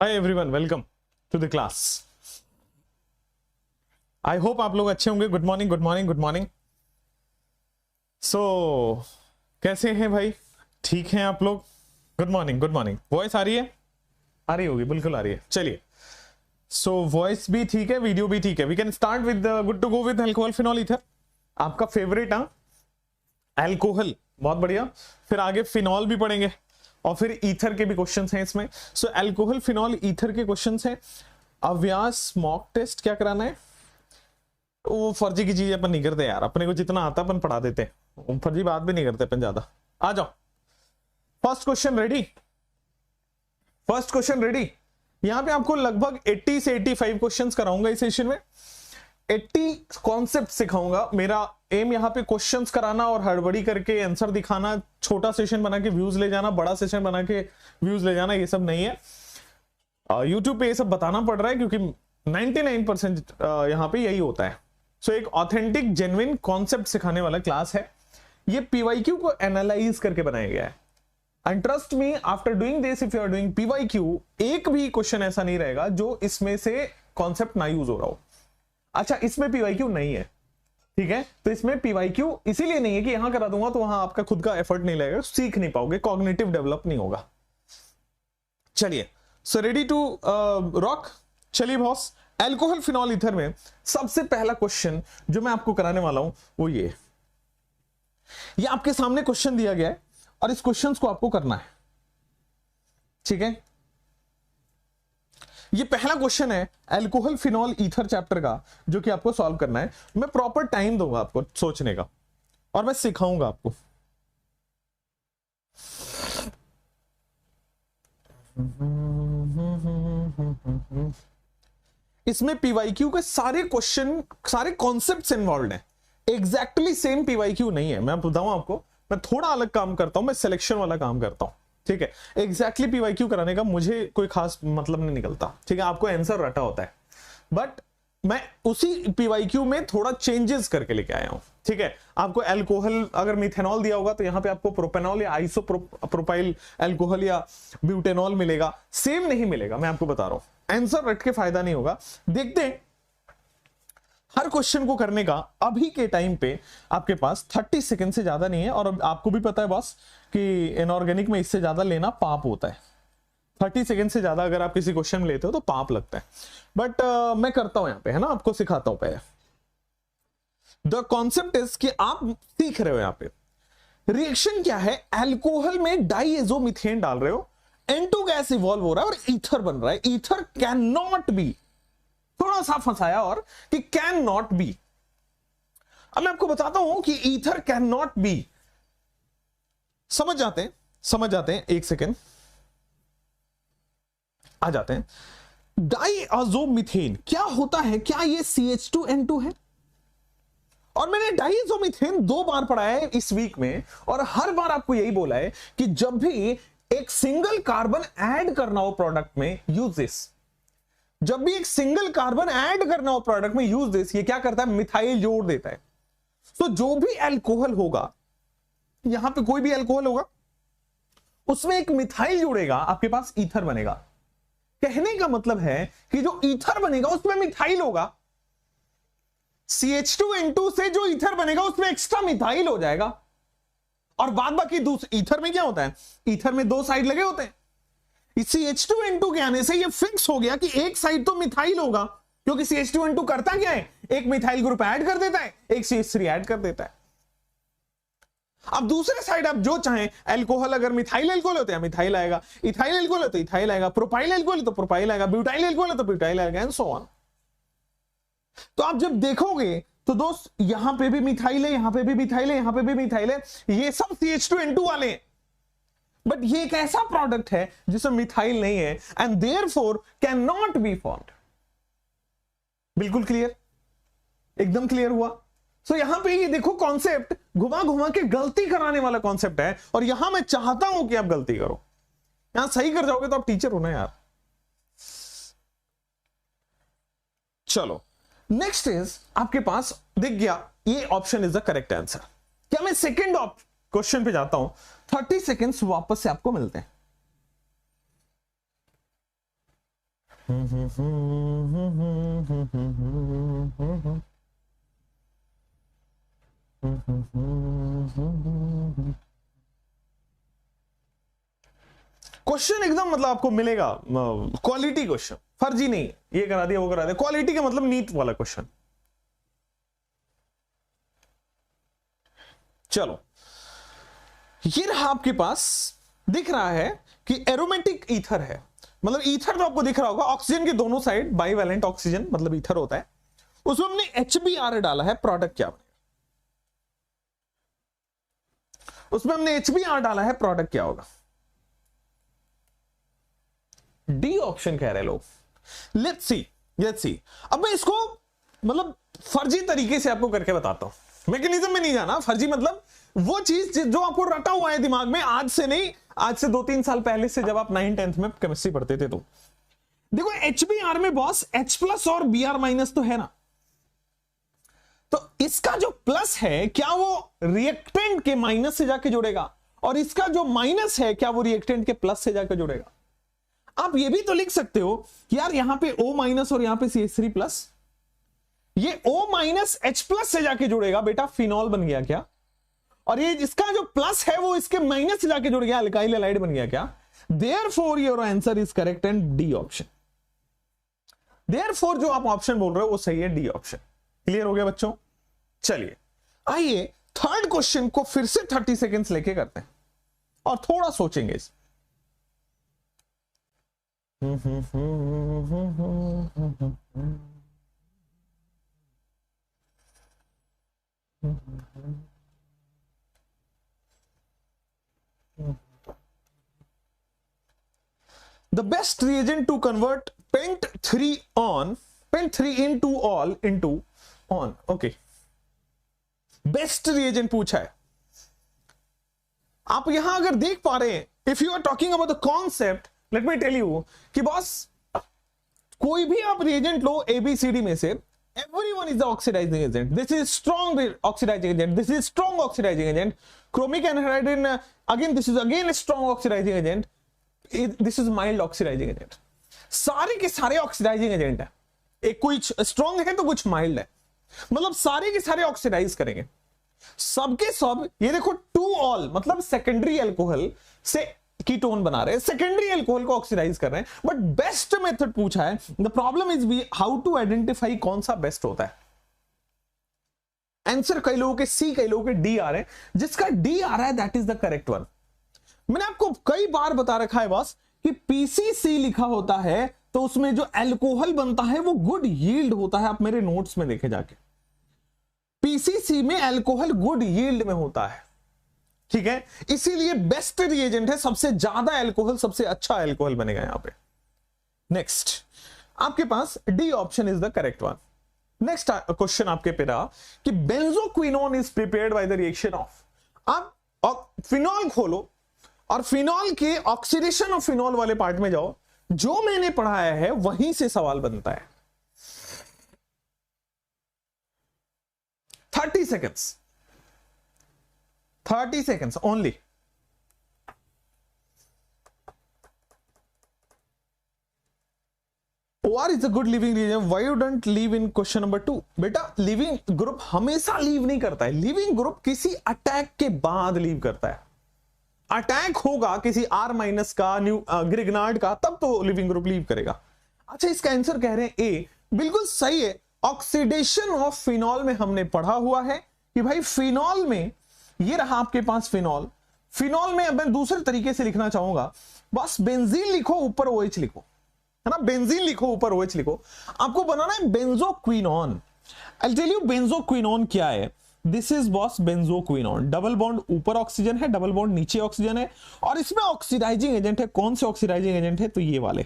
Hi everyone, welcome to the class. I hope आप लोग अच्छे होंगे। Good morning, good morning, good morning. So कैसे हैं भाई? ठीक हैं आप लोग? Good morning, good morning. Voice आ रही है? आ रही होगी, बिल्कुल आ रही है। चलिए, सो वॉइस भी ठीक है, वीडियो भी ठीक है। We can start with good to go with alcohol phenol ether. आपका फेवरेट अल्कोहल, बहुत बढ़िया। फिर आगे फिनॉल भी पढ़ेंगे और फिर ईथर के भी क्वेश्चंस हैं इसमें। सो अल्कोहल फिनॉल ईथर के क्वेश्चंस हैं। अव्यास मॉक टेस्ट क्या कराना है? वो फर्जी की चीज अपन नहीं करते यार, अपने को जितना आता अपन पढ़ा देते हैं, फर्जी बात भी नहीं करते अपन ज्यादा। आ जाओ, first question ready? First question ready? यहां पे आपको लगभग 80 से 85 क्वेश्चंस कराऊंगा इस सेशन में। 80 कॉन्सेप्ट सिखाऊंगा। मेरा एम यहाँ पे क्वेश्चंस कराना और हड़बड़ी करके आंसर दिखाना, छोटा सेशन बना के व्यूज ले जाना, बड़ा सेशन बना के व्यूज ले जाना, ये सब नहीं है। यूट्यूब पे ये सब बताना पड़ रहा है क्योंकि 99% यहाँ पे यही होता है। सो एक ऑथेंटिक जेन्युइन कॉन्सेप्ट सिखाने वाला क्लास है। ये पीवाईक्यू को एनालाइज करके बनाया गया है। And trust me, after doing this, if you are doing PYQ, एक भी क्वेश्चन ऐसा नहीं रहेगा जो इसमें से कॉन्सेप्ट ना यूज हो रहा हो। अच्छा, इसमें पीवाईक्यू नहीं है, ठीक है? तो इसमें पीवाईक्यू इसीलिए नहीं है कि यहां करा दूंगा तो वहां आपका खुद का एफर्ट नहीं लगेगा, सीख नहीं पाओगे, कॉग्निटिव डेवलप नहीं होगा। चलिए, सो रेडी टू रॉक? चलिए बॉस, अल्कोहल फिनॉल ईथर में सबसे पहला क्वेश्चन जो मैं आपको कराने वाला हूं वो ये आपके सामने क्वेश्चन दिया गया है और इस क्वेश्चन को आपको करना है, ठीक है? ये पहला क्वेश्चन है अल्कोहल फिनॉल ईथर चैप्टर का, जो कि आपको सॉल्व करना है। मैं प्रॉपर टाइम दूंगा आपको सोचने का और मैं सिखाऊंगा आपको। इसमें पीवाईक्यू के सारे क्वेश्चन, सारे कॉन्सेप्ट्स इन्वॉल्व हैं। एग्जैक्टली सेम पीवाईक्यू नहीं है, मैं बताऊं आपको। मैं थोड़ा अलग काम करता हूं, मैं सिलेक्शन वाला काम करता हूं, ठीक है? एग्जैक्टली पीवाईक्यू कराने का मुझे कोई खास मतलब नहीं निकलता, ठीक है? आपको आंसर रटा होता है, बट मैं उसी पीवाईक्यू में थोड़ा चेंजेस करके लेके आया हूं, ठीक है? आपको अल्कोहल अगर मिथेनॉल दिया होगा तो यहां पे आपको प्रोपेनॉल या आइसोप्रोपाइल अल्कोहल या ब्यूटेनॉल मिलेगा, सेम नहीं मिलेगा। मैं आपको बता रहा हूं, आंसर रट के फायदा नहीं होगा। देखते हैं, हर क्वेश्चन को करने का अभी के टाइम पे आपके पास 30 सेकंड से ज्यादा नहीं है। और आपको भी पता है बॉस कि इनऑर्गेनिक में इससे ज्यादा लेना पाप होता है। 30 सेकंड से ज्यादा अगर आप किसी क्वेश्चन में लेते हो तो पाप लगता है। बट मैं करता हूं यहां पे, है ना, आपको सिखाता हूं पहले। द कॉन्सेप्ट इज कि आप सीख रहे हो यहां पे रिएक्शन क्या है। अल्कोहल में डाइएजोमीथेन डाल रहे हो, N2 गैस इवॉल्व हो रहा है और ईथर बन रहा है। ईथर कैन नॉट बी, थोड़ा सा फंसाया और कि कैन नॉट बी। अब मैं आपको बताता हूं कि ईथर कैन नॉट बी। समझ जाते हैं, समझ जाते हैं, एक सेकेंड आ जाते हैं। डाइएजोमीथेन क्या होता है? क्या ये CH2N2 है? और मैंने डाइएजोमीथेन 2 बार पढ़ा है इस वीक में, और हर बार आपको यही बोला है कि जब भी एक सिंगल कार्बन ऐड करना हो प्रोडक्ट में, यूज दिस। जब भी एक सिंगल कार्बन ऐड करना हो प्रोडक्ट में, यूज दिस। ये क्या करता है? मिथाइल जोड़ देता है। तो जो भी अल्कोहल होगा, यहां पे कोई भी अल्कोहल होगा, उसमें एक मिथाइल जुड़ेगा, आपके पास ईथर बनेगा। कहने का मतलब है कि जो ईथर बनेगा उसमें मिथाइल होगा। CH2N2 से जो ईथर बनेगा उसमें एक्स्ट्रा मिथाइल हो जाएगा। और बाद बाकी दूसरे ईथर में क्या होता है? ईथर में 2 साइड लगे होते हैं। CH2N2 के आने से ये फिक्स हो गया कि एक साइड तो मिथाइल होगा, क्योंकि CH2N2 करता क्या है? एक मिथाइल ग्रुप ऐड कर देता है, एक CH3 ऐड कर देता है। अब दूसरे साइड आप जो चाहें, अल्कोहल अगर मिथाइल अल्कोहल होता है मिथाइल आएगा, इथाइल अल्कोहल है तो इथाइल आएगा, प्रोपाइल अल्कोहल है तो प्रोपाइल आएगा, ब्यूटाइल अल्कोहल है तो ब्यूटाइल आएगा, एंड सो ऑन। तो आप जब देखोगे तो दोस्त, यहां पे भी मिथाइल है, यहां पे भी मिथाइल है, यहां पे भी मिथाइल है, ये सब CH2N2 वाले हैं। बट ये एक ऐसा प्रोडक्ट है जिसमें मिथाइल नहीं है, and therefore can not be formed. बिल्कुल क्लियर? एकदम क्लियर हुआ? सो यहां पे ये देखो, कॉन्सेप्ट घुमा घुमा के गलती कराने वाला कॉन्सेप्ट है, और यहां मैं चाहता हूं कि आप गलती करो। यहां सही कर जाओगे तो आप टीचर हो ना यार। चलो, नेक्स्ट इज आपके पास दिख गया, ये option is the correct answer. क्या मैं सेकेंड क्वेश्चन पे जाता हूं? 30 सेकेंड्स वापस से आपको मिलते हैं। क्वेश्चन एकदम मतलब आपको मिलेगा क्वालिटी क्वेश्चन, फर्जी नहीं, ये करा दिया वो करा दिया, क्वालिटी का मतलब नीट वाला क्वेश्चन। चलो, ये रहा आपके पास, दिख रहा है कि एरोमेटिक ईथर है, मतलब ईथर तो आपको दिख रहा होगा, ऑक्सीजन के दोनों साइड बाईवैलेंट ऑक्सीजन मतलब ईथर होता है, उसमें हमने HBr डाला है, प्रोडक्ट क्या बनेगा? उसमें हमने HBr डाला है, प्रोडक्ट क्या होगा? डी ऑप्शन कह रहे लोग। Let's see. अब मैं इसको मतलब फर्जी तरीके से आपको करके बताता हूं, मैकेनिज्म में नहीं जाना, फर्जी मतलब वो चीज जो आपको रटा हुआ है दिमाग में, आज से नहीं, आज से 2-3 साल पहले से, जब आप 9th-10th में केमिस्ट्री पढ़ते थे। तो देखो HBr में बॉस H+ और Br- तो है ना, तो इसका जो प्लस है क्या वो रिएक्टेंट के माइनस से जाके जुड़ेगा, और इसका जो माइनस है क्या वो रिएक्टेंट के प्लस से जाकर जुड़ेगा? आप ये भी तो लिख सकते हो कि यार यहां पे O- और यहां पे CH3+, ये O- H+ से जाके जुड़ेगा बेटा, फिनॉल बन गया क्या? और ये इसका जो प्लस है वो इसके माइनस से जाके जुड़ गया, अल्काइल हैलाइड बन गया क्या? Therefore your answer is correct and D option. Therefore जो आप ऑप्शन बोल रहे हो वो सही है, डी ऑप्शन। क्लियर हो गया बच्चों? चलिए आइए थर्ड क्वेश्चन को फिर से 30 सेकेंड्स लेके करते हैं और थोड़ा सोचेंगे इस The best reagent to convert pent3 into all into on. Okay. Best reagent पूछा है। आप यहां अगर देख पा रहे हैं, if you are talking about the concept, let me tell you कि बॉस कोई भी आप reagent लो ABCD में से, everyone is the oxidizing agent. This is strong oxidizing agent. This is strong oxidizing agent. Chromic anhydride, again this is again a strong oxidizing agent. This is mild oxidizing agent. सारे के सारे oxidising agent है, एक कुछ strong है तो कुछ mild है, मतलब सारे के सारे ऑक्सीडाइज करेंगे, सबके सब। ये देखो 2 ऑल मतलब सेकेंडरी अल्कोहल से कीटोन बना रहे हैं, सेकेंडरी अल्कोहल को ऑक्सीडाइज कर रहे हैं, बट बेस्ट मेथड पूछा है। The problem is we how to identify कौन सा बेस्ट होता है। आंसर कई लोगों के सी, कई लोगों के डी आ रहे हैं, जिसका डी आ रहा है that is the correct one. मैंने आपको कई बार बता रखा है बॉस कि पीसीसी लिखा होता है तो उसमें जो अल्कोहल बनता है वो गुड यील्ड होता है। आप मेरे नोट्स में देखे जाके, पीसीसी में अल्कोहल गुड यील्ड में होता है, ठीक है, इसीलिए बेस्ट रिएजेंट है, सबसे ज्यादा अल्कोहल, सबसे अच्छा अल्कोहल बनेगा यहां पे। नेक्स्ट आपके पास D option is the correct one. Next question आपके पे रहा कि benzoquinone is prepared by the reaction of. आप फिनॉल खोलो और फिनॉल के ऑक्सीडेशन ऑफ फिनॉल वाले पार्ट में जाओ, जो मैंने पढ़ाया है वहीं से सवाल बनता है। 30 seconds, 30 seconds only. OR is a good living reagent. Why you don't leave in question number 2? बेटा लिविंग ग्रुप हमेशा लीव नहीं करता है, लिविंग ग्रुप किसी अटैक के बाद लीव करता है। अटैक होगा किसी R- का, न्यू ग्रिग्नार्ड का, तब तो लिविंग ग्रुप लीव करेगा। अच्छा, इसका आंसर कह रहे हैं ए, बिल्कुल सही है। ऑक्सीडेशन ऑफ फिनॉल में हमने पढ़ा हुआ है कि भाई फिनॉल में, ये रहा आपके पास फिनॉल, फिनॉल में अब मैं दूसरे तरीके से लिखना चाहूंगा, बस बेंजीन लिखो ऊपर OH लिखो, है ना, बेंजीन लिखो ऊपर OH लिखो, आपको बनाना है benzoquinone. I tell you benzoquinone क्या है। This is boss benzoquinone, double bond ऊपर ऑक्सीजन है, डबल बॉन्ड नीचे ऑक्सीजन है, और इसमें ऑक्सीडाइजिंग एजेंट है। कौन से ऑक्सीडाइजिंग एजेंट है? तो ये वाले।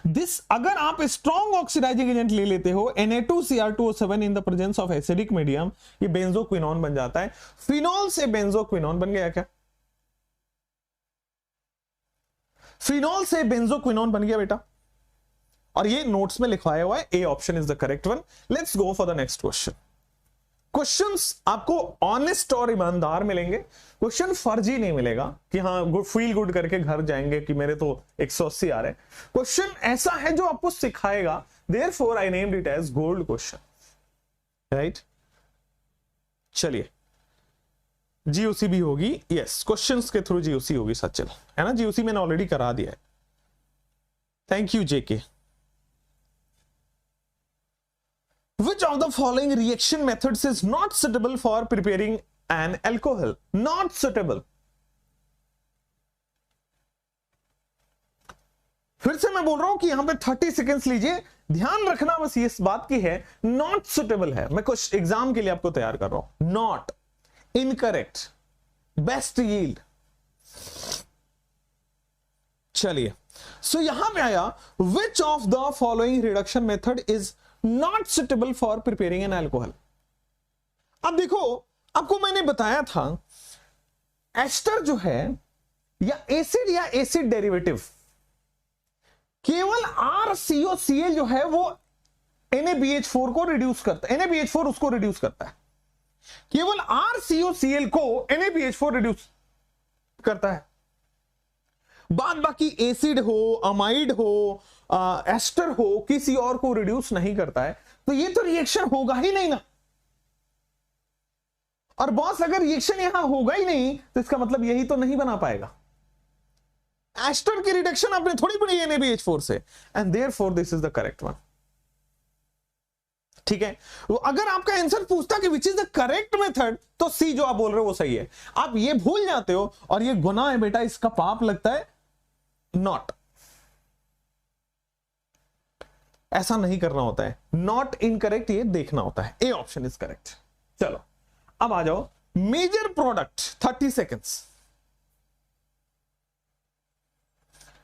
दिस, अगर आप स्ट्रॉन्ग ऑक्सीडाइजिंग एजेंट ले लेते हो Na2Cr2O7 in the presence of acidic medium, ये बेंजोक्विनोन बन जाता है। फिनॉल से बेंजोक्विनोन बन गया क्या? फिनॉल से बेंजोक्विनोन बन गया बेटा, और ये नोट्स में लिखवाया हुआ है। ए option is the correct one. Let's go for the next question. Questions आपको ऑनेस्ट और ईमानदार मिलेंगे, क्वेश्चन फर्जी नहीं मिलेगा कि हाँ फील गुड करके घर जाएंगे कि मेरे तो 180 आ रहे। क्वेश्चन ऐसा है जो आपको सिखाएगा, therefore I named it as gold question, right. चलिए जीओसी भी होगी, यस, क्वेश्चंस के थ्रू जीओसी होगी सचिन, है ना। जीओसी मैंने ऑलरेडी करा दिया है, thank you JK. Which of the following reaction methods is not suitable for preparing an alcohol? Not suitable. फिर से मैं बोल रहा हूं कि यहां पे 30 सेकेंड्स लीजिए, ध्यान रखना बस ये इस बात की है, नॉट सुटेबल है। मैं कुछ एग्जाम के लिए आपको तैयार कर रहा हूं। Not, incorrect, best yield. चलिए, सो यहां पे आया विच of the following reduction method is not suitable for preparing an alcohol. अब देखो, आपको मैंने बताया था एस्टर जो है या एसिड डेरिवेटिव, केवल RCOCl जो है वो NaBH4 को रिड्यूस करता है, NaBH4 उसको रिड्यूस करता है, केवल RCOCl को NaBH4 रिड्यूस करता है। बाद बाकी एसिड हो, अमाइड हो, एस्टर हो, किसी और को रिड्यूस नहीं करता है, तो ये तो रिएक्शन होगा ही नहीं ना। और बॉस अगर रिएक्शन यहां होगा ही नहीं तो इसका मतलब यही तो नहीं बना पाएगा। एस्टर की रिडक्शन आपने थोड़ी बनी NaBH4 से, and therefore this is the correct one. ठीक है, तो अगर आपका आंसर पूछता कि which is the correct method, तो सी जो आप बोल रहे हो वो सही है। आप ये भूल जाते हो और ये गुनाह है बेटा, इसका पाप लगता है, नॉट। ऐसा नहीं करना होता है, नॉट इनकरेक्ट ये देखना होता है। ए ऑप्शन इज करेक्ट। चलो अब आ जाओ मेजर प्रोडक्ट, 30 सेकेंड्स।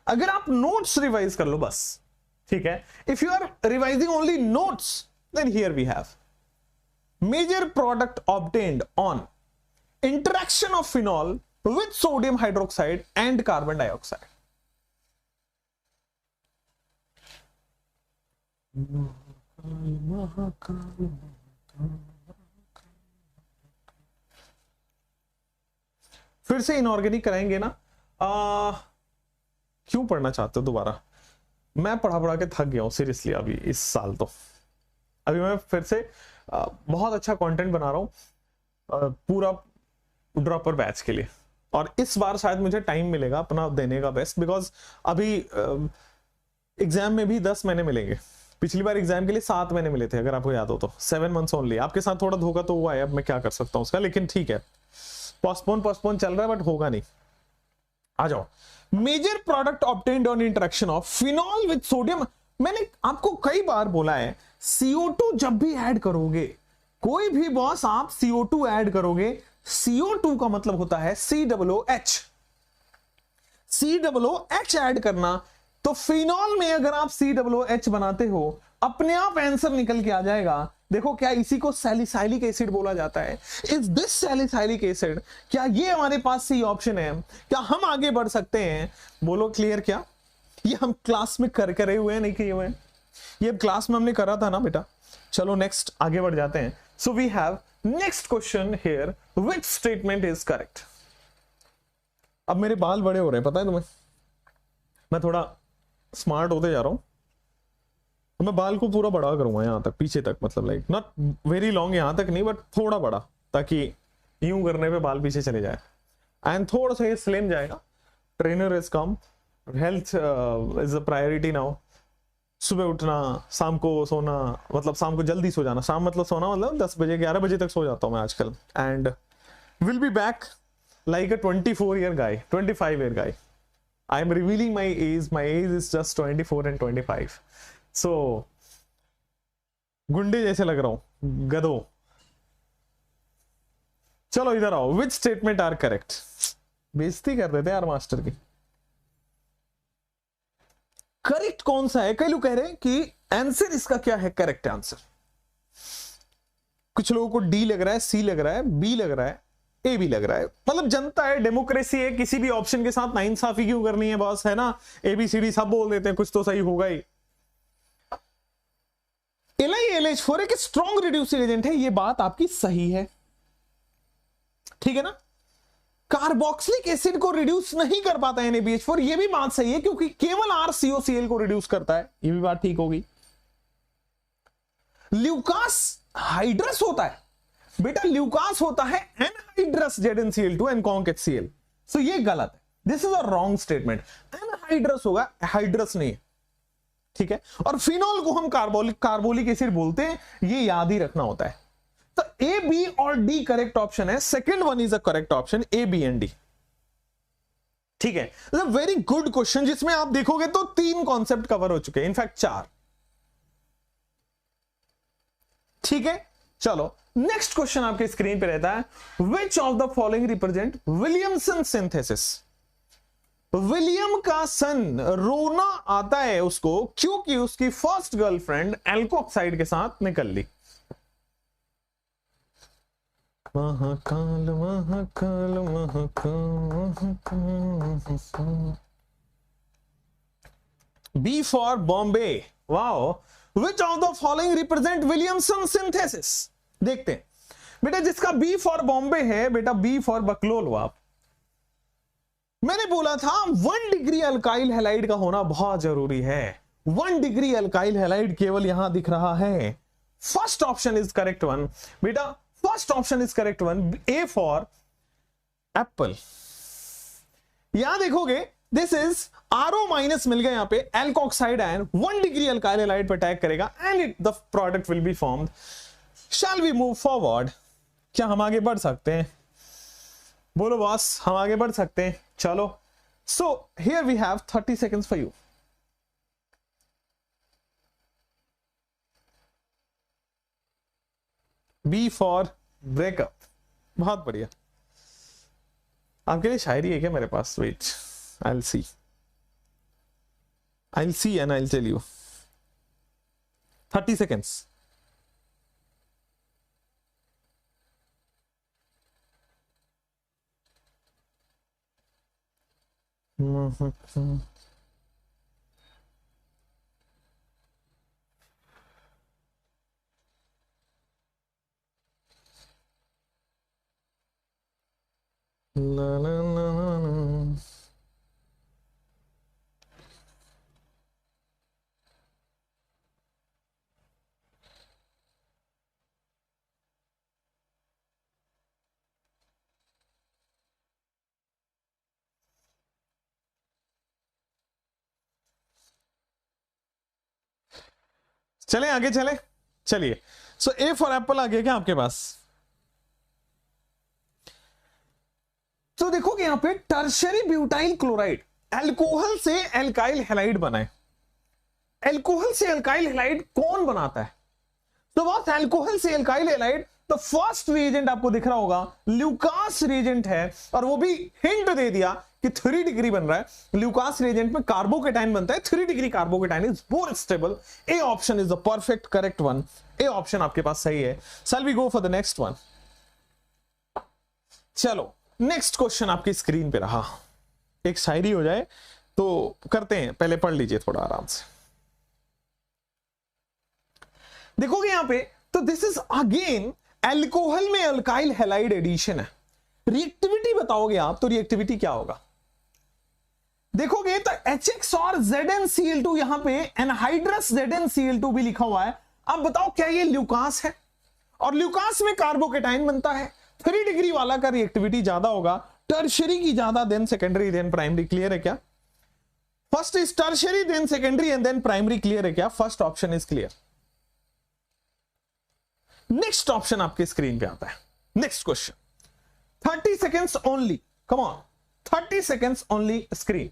अगर आप नोट्स रिवाइज कर लो बस, ठीक है। If you are revising only notes, then here we have major product obtained on interaction of phenol with sodium hydroxide and carbon dioxide. फिर से इनऑर्गेनिक कराएंगे ना। क्यों पढ़ना चाहते हो दोबारा? मैं पढ़ा के थक गया हूं सीरियसली अभी इस साल। तो अभी मैं फिर से बहुत अच्छा कंटेंट बना रहा हूं पूरा ड्रॉपर बैच के लिए, और इस बार शायद मुझे टाइम मिलेगा अपना देने का बेस्ट, बिकॉज अभी एग्जाम में भी 10 महीने मिलेंगे। पिछली बार एग्जाम के लिए 7 महीने मिले थे, अगर आपको याद हो तो 7 मंथ्स ओनली। आपके साथ थोड़ा धोखा तो हुआ है, अब मैं क्या कर सकता हूं उसका, लेकिन ठीक है, पोस्टपोन चल रहा है, बट होगा नहीं। आ जाओ, major product obtained on interaction of phenol with sodium. मैंने आपको कई बार बोला है, CO2 जब भी ऐड करोगे, कोई भी बॉस आप CO2 ऐड करोगे, CO2 का मतलब होता है COOH। COOH ऐड करना, तो फिनॉल में अगर आप COOH बनाते हो, अपने आप आंसर निकल के आ जाएगा। देखो, क्या इसी को सैलिसाइलिक एसिड बोला जाता है? Is this salicylic acid? क्या ये हमारे पास सी ऑप्शन है? क्या हम आगे बढ़ सकते हैं? बोलो क्लियर। क्या ये हम क्लास में करे हुए हैं, नहीं किए हुए हैं? ये क्लास में हमने करा था ना बेटा। चलो नेक्स्ट आगे बढ़ जाते हैं। So we have next question here, which statement is correct? अब मेरे बाल बड़े हो रहे हैं, पता है तुम्हें, मैं थोड़ा स्मार्ट होते जा रहा हूं। मैं बाल को पूरा बड़ा करूंगा यहां तक, पीछे तक, मतलब लाइक नॉट वेरी लॉन्ग यहां तक नहीं, बट थोड़ा बड़ा, ताकि यूं करने पे बाल पीछे चले जाए, एंड थोड़ा सा ये स्लिम जाएगा। Trainer is come, health is a priority now. सुबह उठना, शाम को सोना, मतलब शाम को जल्दी सो जाना, शाम मतलब सोना मतलब 10 बजे 11 बजे तक सो जाता हूं मैं आजकल। And will be back like a 24 year guy, 25 year guy. I am revealing my age. My age is just 24 and 25. So, गुंडे जैसे लग रहा हूं, गधो। चलो इधर आओ, विच स्टेटमेंट आर करेक्ट? बेइज्जती कर देते यार मास्टर की। करेक्ट कौन सा है? कई लोग कह रहे हैं कि आंसर इसका क्या है करेक्ट आंसर। कुछ लोगों को डी लग रहा है, सी लग रहा है, बी लग रहा है, ए भी लग रहा है। मतलब जनता है, डेमोक्रेसी है, किसी भी ऑप्शन के साथ नाइंसाफी क्यों करनी है बॉस, है ना। ABCD सब बोल देते हैं, कुछ तो सही होगा ही। LiAlH4 एक स्ट्रॉन्ग रिड्यूसिंग एजेंट है, ये बात आपकी सही है, ठीक है ना। कार्बोक्सिलिक एसिड को रिड्यूस नहीं कर पाता है NaBH4, ये भी बात सही है, क्योंकि केवल RCOCl को रिड्यूस करता है, ये भी बात ठीक होगी। ल्यूकास हाइड्रस होता है बेटा, ल्यूकास होता है anhydrous ZnCl2 and CONC HCl, सो ये गलत है, this is a wrong statement. Anhydrous होगा, हाइड्रस नहीं है, ठीक है। और फिनॉल को हम कार्बोलिक एसिड बोलते हैं, ये याद ही रखना होता है। तो ए, बी और डी करेक्ट ऑप्शन है, second one is a correct option, A, B and D, ठीक है। वेरी गुड क्वेश्चन, जिसमें आप देखोगे तो 3 कॉन्सेप्ट कवर हो चुके हैं, इनफैक्ट 4, ठीक है। चलो नेक्स्ट क्वेश्चन आपके स्क्रीन पे रहता है, विच of the following represent Williamson synthesis. William का सन रोना आता है उसको क्योंकि उसकी फर्स्ट गर्लफ्रेंड एल्कोक्साइड के साथ निकल ली। Mahakal Mahakal Mahakal. B for Bombay, wow. Which of the following represent Williamson synthesis. देखते हैं बेटा, जिसका बी फॉर बॉम्बे है बेटा, बी फॉर बकलोल हुआ। मैंने बोला था 1 डिग्री अल्काइल हैलाइड का होना बहुत जरूरी है, 1 डिग्री अल्काइल हैलाइड केवल यहां दिख रहा है। First option is correct one बेटा, first option is correct one, A for apple. यहां देखोगे दिस इज RO माइनस मिल गया यहां पे, alkoxide ion 1 degree alkyl halide पर अटैक करेगा and the product will be formed. Shall we move forward, क्या हम आगे बढ़ सकते हैं? बोलो बॉस, हम आगे बढ़ सकते हैं, चलो। So here we have 30 seconds for you. B for breakup, बहुत बढ़िया। आपके लिए शायरी है क्या मेरे पास? Wait, I'll see and I'll tell you. 30 seconds. La la la la. चले आगे चले, चलिए। सो ए फॉर एप्पल आ गया क्या आपके पास? तो देखोगे यहां पे टर्शरी ब्यूटाइल क्लोराइड अल्कोहल से एल्काइल हैलाइड बना है। एल्कोहल से एल्काइल हैलाइड कौन बनाता है? तो बहुत एल्कोहल से एल्काइल हैलाइड, तो फर्स्ट रिएजेंट आपको दिख रहा होगा ल्यूकास रिएजेंट है, और वो भी हिंट दे दिया कि 3 डिग्री बन रहा है। ल्यूकास रिएजेंट में कार्बोकेटाइन बनता है, 3 degree carbocation is more stable. A option is the perfect correct one, A option आपके पास सही है। Shall we go for the next one? चलो नेक्स्ट क्वेश्चन आपकी स्क्रीन पे रहा, एक शायरी हो जाए तो करते हैं, पहले पढ़ लीजिए थोड़ा आराम से। देखोगे यहां पे तो दिस इज अगेन एल्कोहल में अल्काइल हैलाइड एडिशन है। रिएक्टिविटी बताओगे आप तो रिएक्टिविटी क्या होगा? देखोगे तो HX और ZnCl2, यहां पे एनहाइड्रस ZnCl2 भी लिखा हुआ है। अब बताओ क्या ये ल्यूकास है? और ल्यूकास में कार्बोकेटाइन बनता है, 3 डिग्री वाला का रिएक्टिविटी ज्यादा होगा, टर्शरी की ज्यादा, then secondary then primary. Clear है क्या? First is tertiary then secondary and then primary. Clear है क्या? First option is clear. Next option आपके स्क्रीन पे आता है, next question. 30 seconds only, come on, 30 seconds only screen.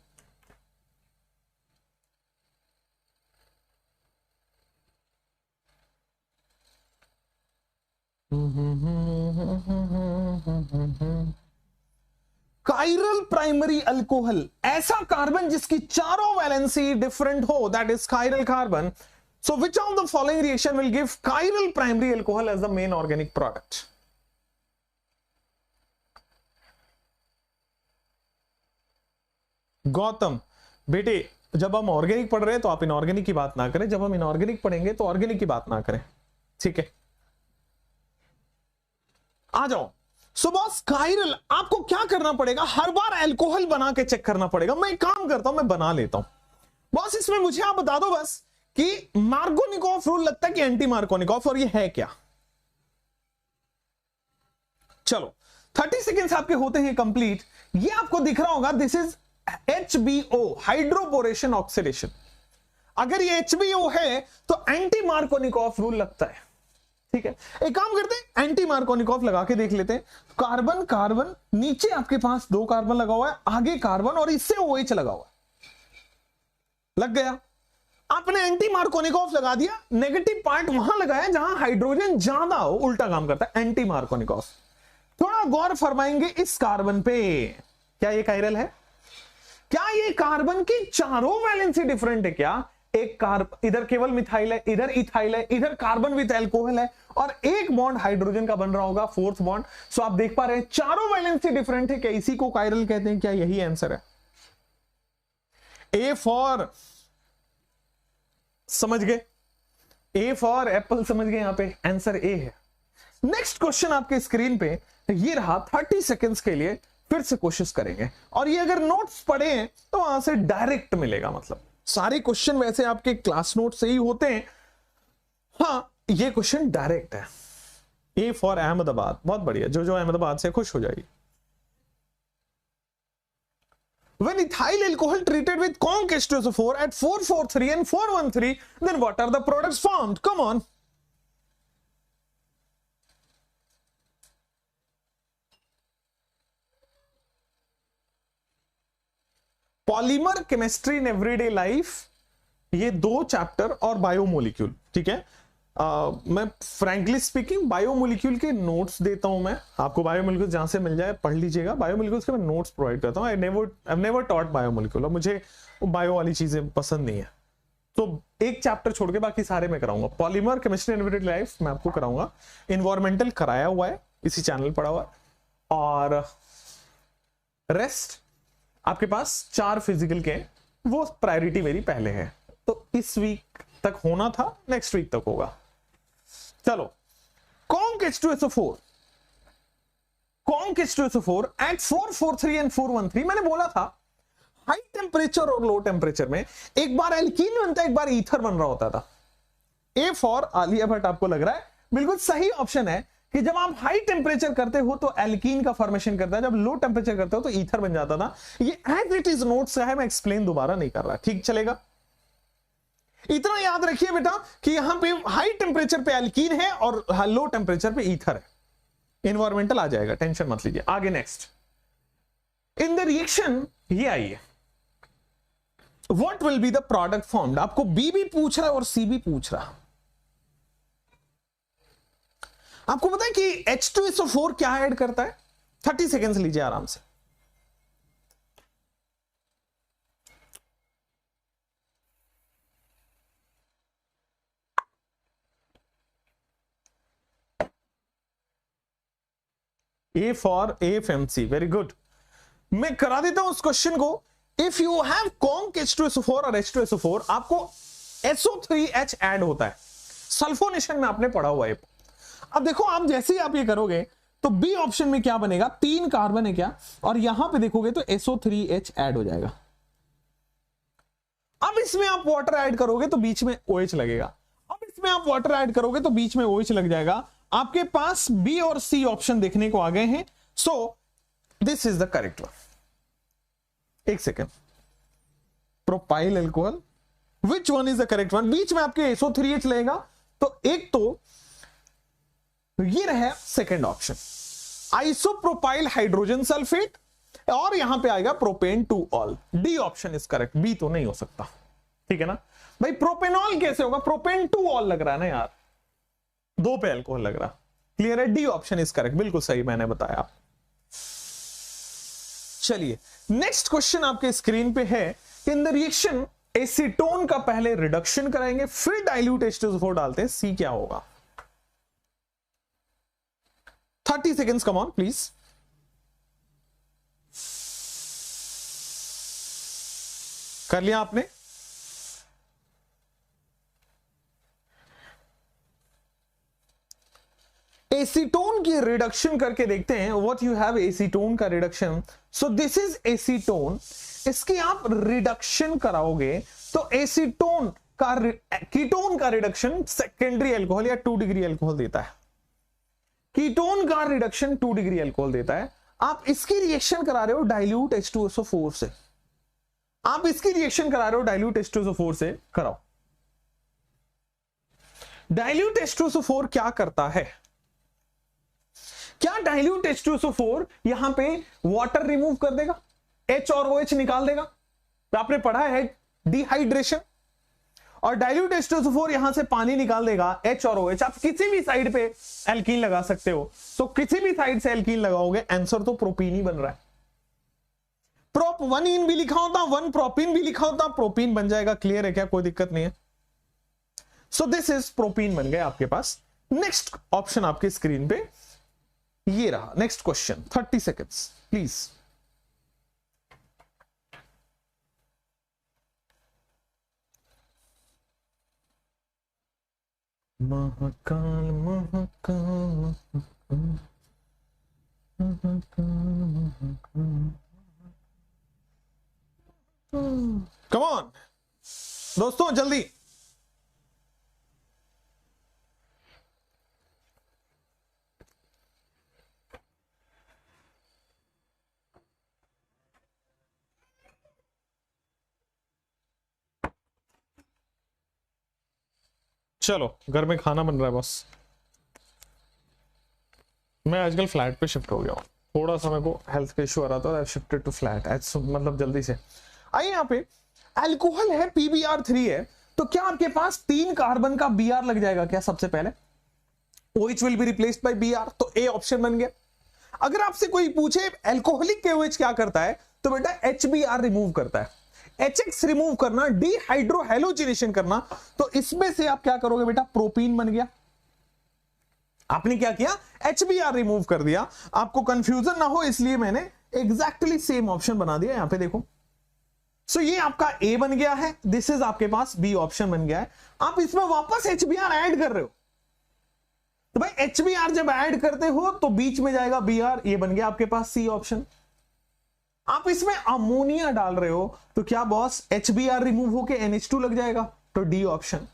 Chiral primary alcohol, ऐसा carbon जिसकी चारों वैलेंसी डिफरेंट हो, that is chiral carbon. So which of the following reaction will give chiral primary alcohol as the main organic product? Gautam बेटे जब हम organic पढ़ रहे हैं तो आप इनऑर्गेनिक की बात ना करें, जब हम इनऑर्गेनिक पढ़ेंगे तो ऑर्गेनिक की बात ना करें, ठीक है। आ जाओ। सो बॉस कायरल आपको क्या करना पड़ेगा, हर बार अल्कोहल बना के चेक करना पड़ेगा। मैं एक काम करता हूं, मैं बना लेता हूं बॉस। इसमें मुझे आप बता दो बस कि मार्कोनिकॉफ रूल लगता है कि एंटी मार्कोनिकॉफ, और ये है क्या। चलो 30 सेकेंड्स आपके होते हैं कंप्लीट। ये आपको दिख रहा होगा, this is HBO, hydroboration oxidation. अगर ये HBO है तो एंटी मार्कोनिकॉफ रूल लगता है, ठीक है। एक काम करते हैं, एंटी मार्कोनिकॉफ लगा के देख लेते हैं। कार्बन कार्बन, नीचे आपके पास 2 कार्बन लगा हुआ है, आगे कार्बन और इससे OH लगा हुआ है, लग गया। आपने एंटी मार्कोनिकॉफ लगा दिया, नेगेटिव पार्ट वहां लगाया जहां हाइड्रोजन ज्यादा हो, उल्टा काम करता है एंटी मार्कोनिकॉफ। थोड़ा गौर फरमाएंगे इस कार्बन पे, क्या ये कायरल है? क्या ये कार्बन की चारों वैलेंसी डिफरेंट है क्या? एक कार्बन इधर केवल मिथाइल है, इधर इथाइल है, इधर कार्बन विद अल्कोहल है, और एक बॉन्ड हाइड्रोजन का बन रहा होगा, 4th बॉन्ड। सो आप देख पा रहे हैं चारों वैलेंसी डिफरेंट है, क्या इसी को कायरल कहते हैं? क्या यही आंसर है? ए फॉर, समझ गए? ए फॉर एप्पल समझ गए, यहां पे आंसर ए है। नेक्स्ट क्वेश्चन आपके स्क्रीन पे ये रहा, 30 सेकेंड्स के लिए फिर से कोशिश करेंगे, और ये अगर नोट्स पढ़े हैं तो वहां से डायरेक्ट मिलेगा, मतलब सारे क्वेश्चन वैसे आपके क्लास नोट से ही होते हैं, हाँ ये क्वेश्चन डायरेक्ट है। ए फॉर अहमदाबाद, बहुत बढ़िया, जो अहमदाबाद से खुश हो जाएगी। When ethyl alcohol treated with conc H2SO4 at 443 and 413, then what are the products formed? Come on. Polymer chemistry in everyday life, ये 2 चैप्टर और बायोमोलिक्यूल, ठीक है। मैं फ्रैंकली स्पीकिंग बायोमोलिक्यूल के नोट्स देता हूं, मैं आपको बायोमोलिक्यूल जहां से मिल जाए पढ़ लीजिएगा। बायोमोलिक्यूल्स के मैं नोट्स प्रोवाइड करता हूं। आई नेवर टॉट बायोमोलिक्यूल, और मुझे बायो वाली चीजें पसंद नहीं है, तो एक चैप्टर छोड़ के बाकी सारे मैं कराऊंगा। Polymer chemistry in everyday life मैं आपको कराऊंगा, इन्वायरमेंटल कराया हुआ है, इसी चैनल पढ़ा हुआ है, और रेस्ट आपके पास 4 फिजिकल के, वो प्रायोरिटी मेरी पहले है, तो इस वीक तक होना था, नेक्स्ट वीक तक होगा। चलो, conc H2SO4, conc H2SO4 at 443 and 413, मैंने बोला था हाई टेम्परेचर और लो टेम्परेचर में एक बार एल्कीन बनता है, एक बार ईथर बन रहा होता था। ए फॉर आलिया भट्ट आपको लग रहा है बिल्कुल सही ऑप्शन है कि जब आप हाई टेम्परेचर करते हो तो एल्कीन का फॉर्मेशन करता है, जब लो टेम्परेचर करते हो तो ईथर बन जाता था। ये एज इट इज नोट्स है, मैं एक्सप्लेन दोबारा नहीं कर रहा, ठीक चलेगा? इतना याद रखिए बेटा कि यहां पे हाई टेम्परेचर पे एल्कीन है और लो टेम्परेचर पे ईथर है। इन्वायरमेंटल आ जाएगा, टेंशन मत लीजिए। आगे नेक्स्ट, इन द रिएक्शन, ये आइए, what will be the product formed. आपको बी भी पूछ रहा है और सी भी पूछ रहा। आपको पता है कि H2SO4 क्या ऐड करता है? 30 सेकेंड्स लीजिए आराम से। A for AFMC, very good. मैं करा देता हूं उस क्वेश्चन को। If you have conc H2SO4 और H2SO4, आपको SO3H ऐड होता है, सल्फोनेशन में आपने पढ़ा हुआ है। अब देखो, आप जैसे ही आप ये करोगे तो बी ऑप्शन में क्या बनेगा? 3 कार्बन है क्या, और यहां पे देखोगे तो SO3H ऐड हो जाएगा। अब इसमें आप वाटर ऐड करोगे तो बीच में OH लगेगा, अब इसमें आप वाटर ऐड करोगे तो बीच में OH लग जाएगा। आपके पास बी और सी ऑप्शन देखने को आ गए हैं, so this is the correct one. एक second, propyl alcohol, which one is the correct one? बीच में आपके SO3H लगेगा, तो एक तो ये रहा second option, isopropyl hydrogen sulphate, और यहां पे आएगा propane two ol. D option is correct, B तो नहीं हो सकता, ठीक है ना भाई? प्रोपेनॉल कैसे होगा? प्रोपेन टू ऑल लग रहा है ना यार, 2 पे अल्कोहल लग रहा। क्लियर है? डी ऑप्शन इज करेक्ट, बिल्कुल सही मैंने बताया। चलिए नेक्स्ट क्वेश्चन आपके स्क्रीन पे है, इन द रिएक्शन एसीटोन का पहले रिडक्शन कराएंगे, फिर डाइल्यूट H2SO4 डालते हैं, सी क्या होगा? 30 seconds, come on please. कर लिया आपने? एसीटोन की रिडक्शन करके देखते हैं व्हाट यू हैव एसीटोन का reduction. So this is acetone, इसकी आप रिडक्शन कराओगे तो एसीटोन का कीटोन का रिडक्शन सेकेंडरी अल्कोहल या 2 डिग्री अल्कोहल देता है। कीटोन का रिडक्शन 2 डिग्री अल्कोहल देता है। आप इसकी रिएक्शन करा रहे हो डाइल्यूट H2SO4 से, आप इसकी रिएक्शन करा रहे हो डाइल्यूट H2SO4 से, कराओ। डाइल्यूट H2SO4 क्या करता है? क्या डाइल्यूट H2SO4 यहां पे वाटर रिमूव कर देगा, H और OH निकाल देगा? तो आपने पढ़ा है डिहाइड्रेशन, और डाइल्यूट H2SO4 यहां से पानी निकाल देगा, H और OH। आप किसी भी साइड पे एल्कीन लगा सकते हो, तो किसी भी साइड से एल्कीन लगाओगे, आंसर तो प्रोपीन ही बन रहा है। प्रोप 1 इन भी लिखा होता, 1 प्रोपीन भी लिखा होता, प्रोपीन बन जाएगा। क्लियर है क्या? कोई दिक्कत नहीं है। सो दिस इज प्रोपीन बन गया आपके पास। नेक्स्ट ऑप्शन आपके स्क्रीन पे ये रहा। Next question, 30 seconds please. Mahakal Mahakal come on दोस्तों, जल्दी। चलो, घर में खाना बन रहा है बस। मैं आजकल फ्लैट पे शिफ्ट हो गया हूँ, थोड़ा सा मेरे को हेल्थ का इशू आ रहा था, शिफ्टेड टू फ्लैट मतलब जल्दी से। आइए, यहाँ पे अल्कोहल है, PbR3 है, तो क्या आपके पास 3 कार्बन का Br लग जाएगा क्या? सबसे पहले OH will be replaced by Br, तो ए ऑप्शन बन गया। अगर आपसे कोई पूछे अल्कोहलिक KOH क्या करता है, तो बेटा HBr रिमूव करता है। HX रिमूव करना, डिहाइड्रोहेलोजिनेशन करना, तो इसमें से आप क्या करोगे बेटा? प्रोपीन बन गया। आपने क्या किया? HBr रिमूव कर दिया। आपको कंफ्यूजन ना हो इसलिए मैंने एग्जैक्टली सेम ऑप्शन बना दिया, यहां पे देखो। सो ये आपका A बन गया है, दिस इज आपके पास B ऑप्शन बन गया है। आप इसमें वापस HBr ऐड कर रहे हो, तो भाई HBr जब ऐड करते हो तो बीच में जाएगा Br, ये बन गया आपके पास C ऑप्शन। आप इसमें अमोनिया डाल रहे हो, तो क्या बॉस HBr रिमूव होके NH2 लग जाएगा, तो D ऑप्शन।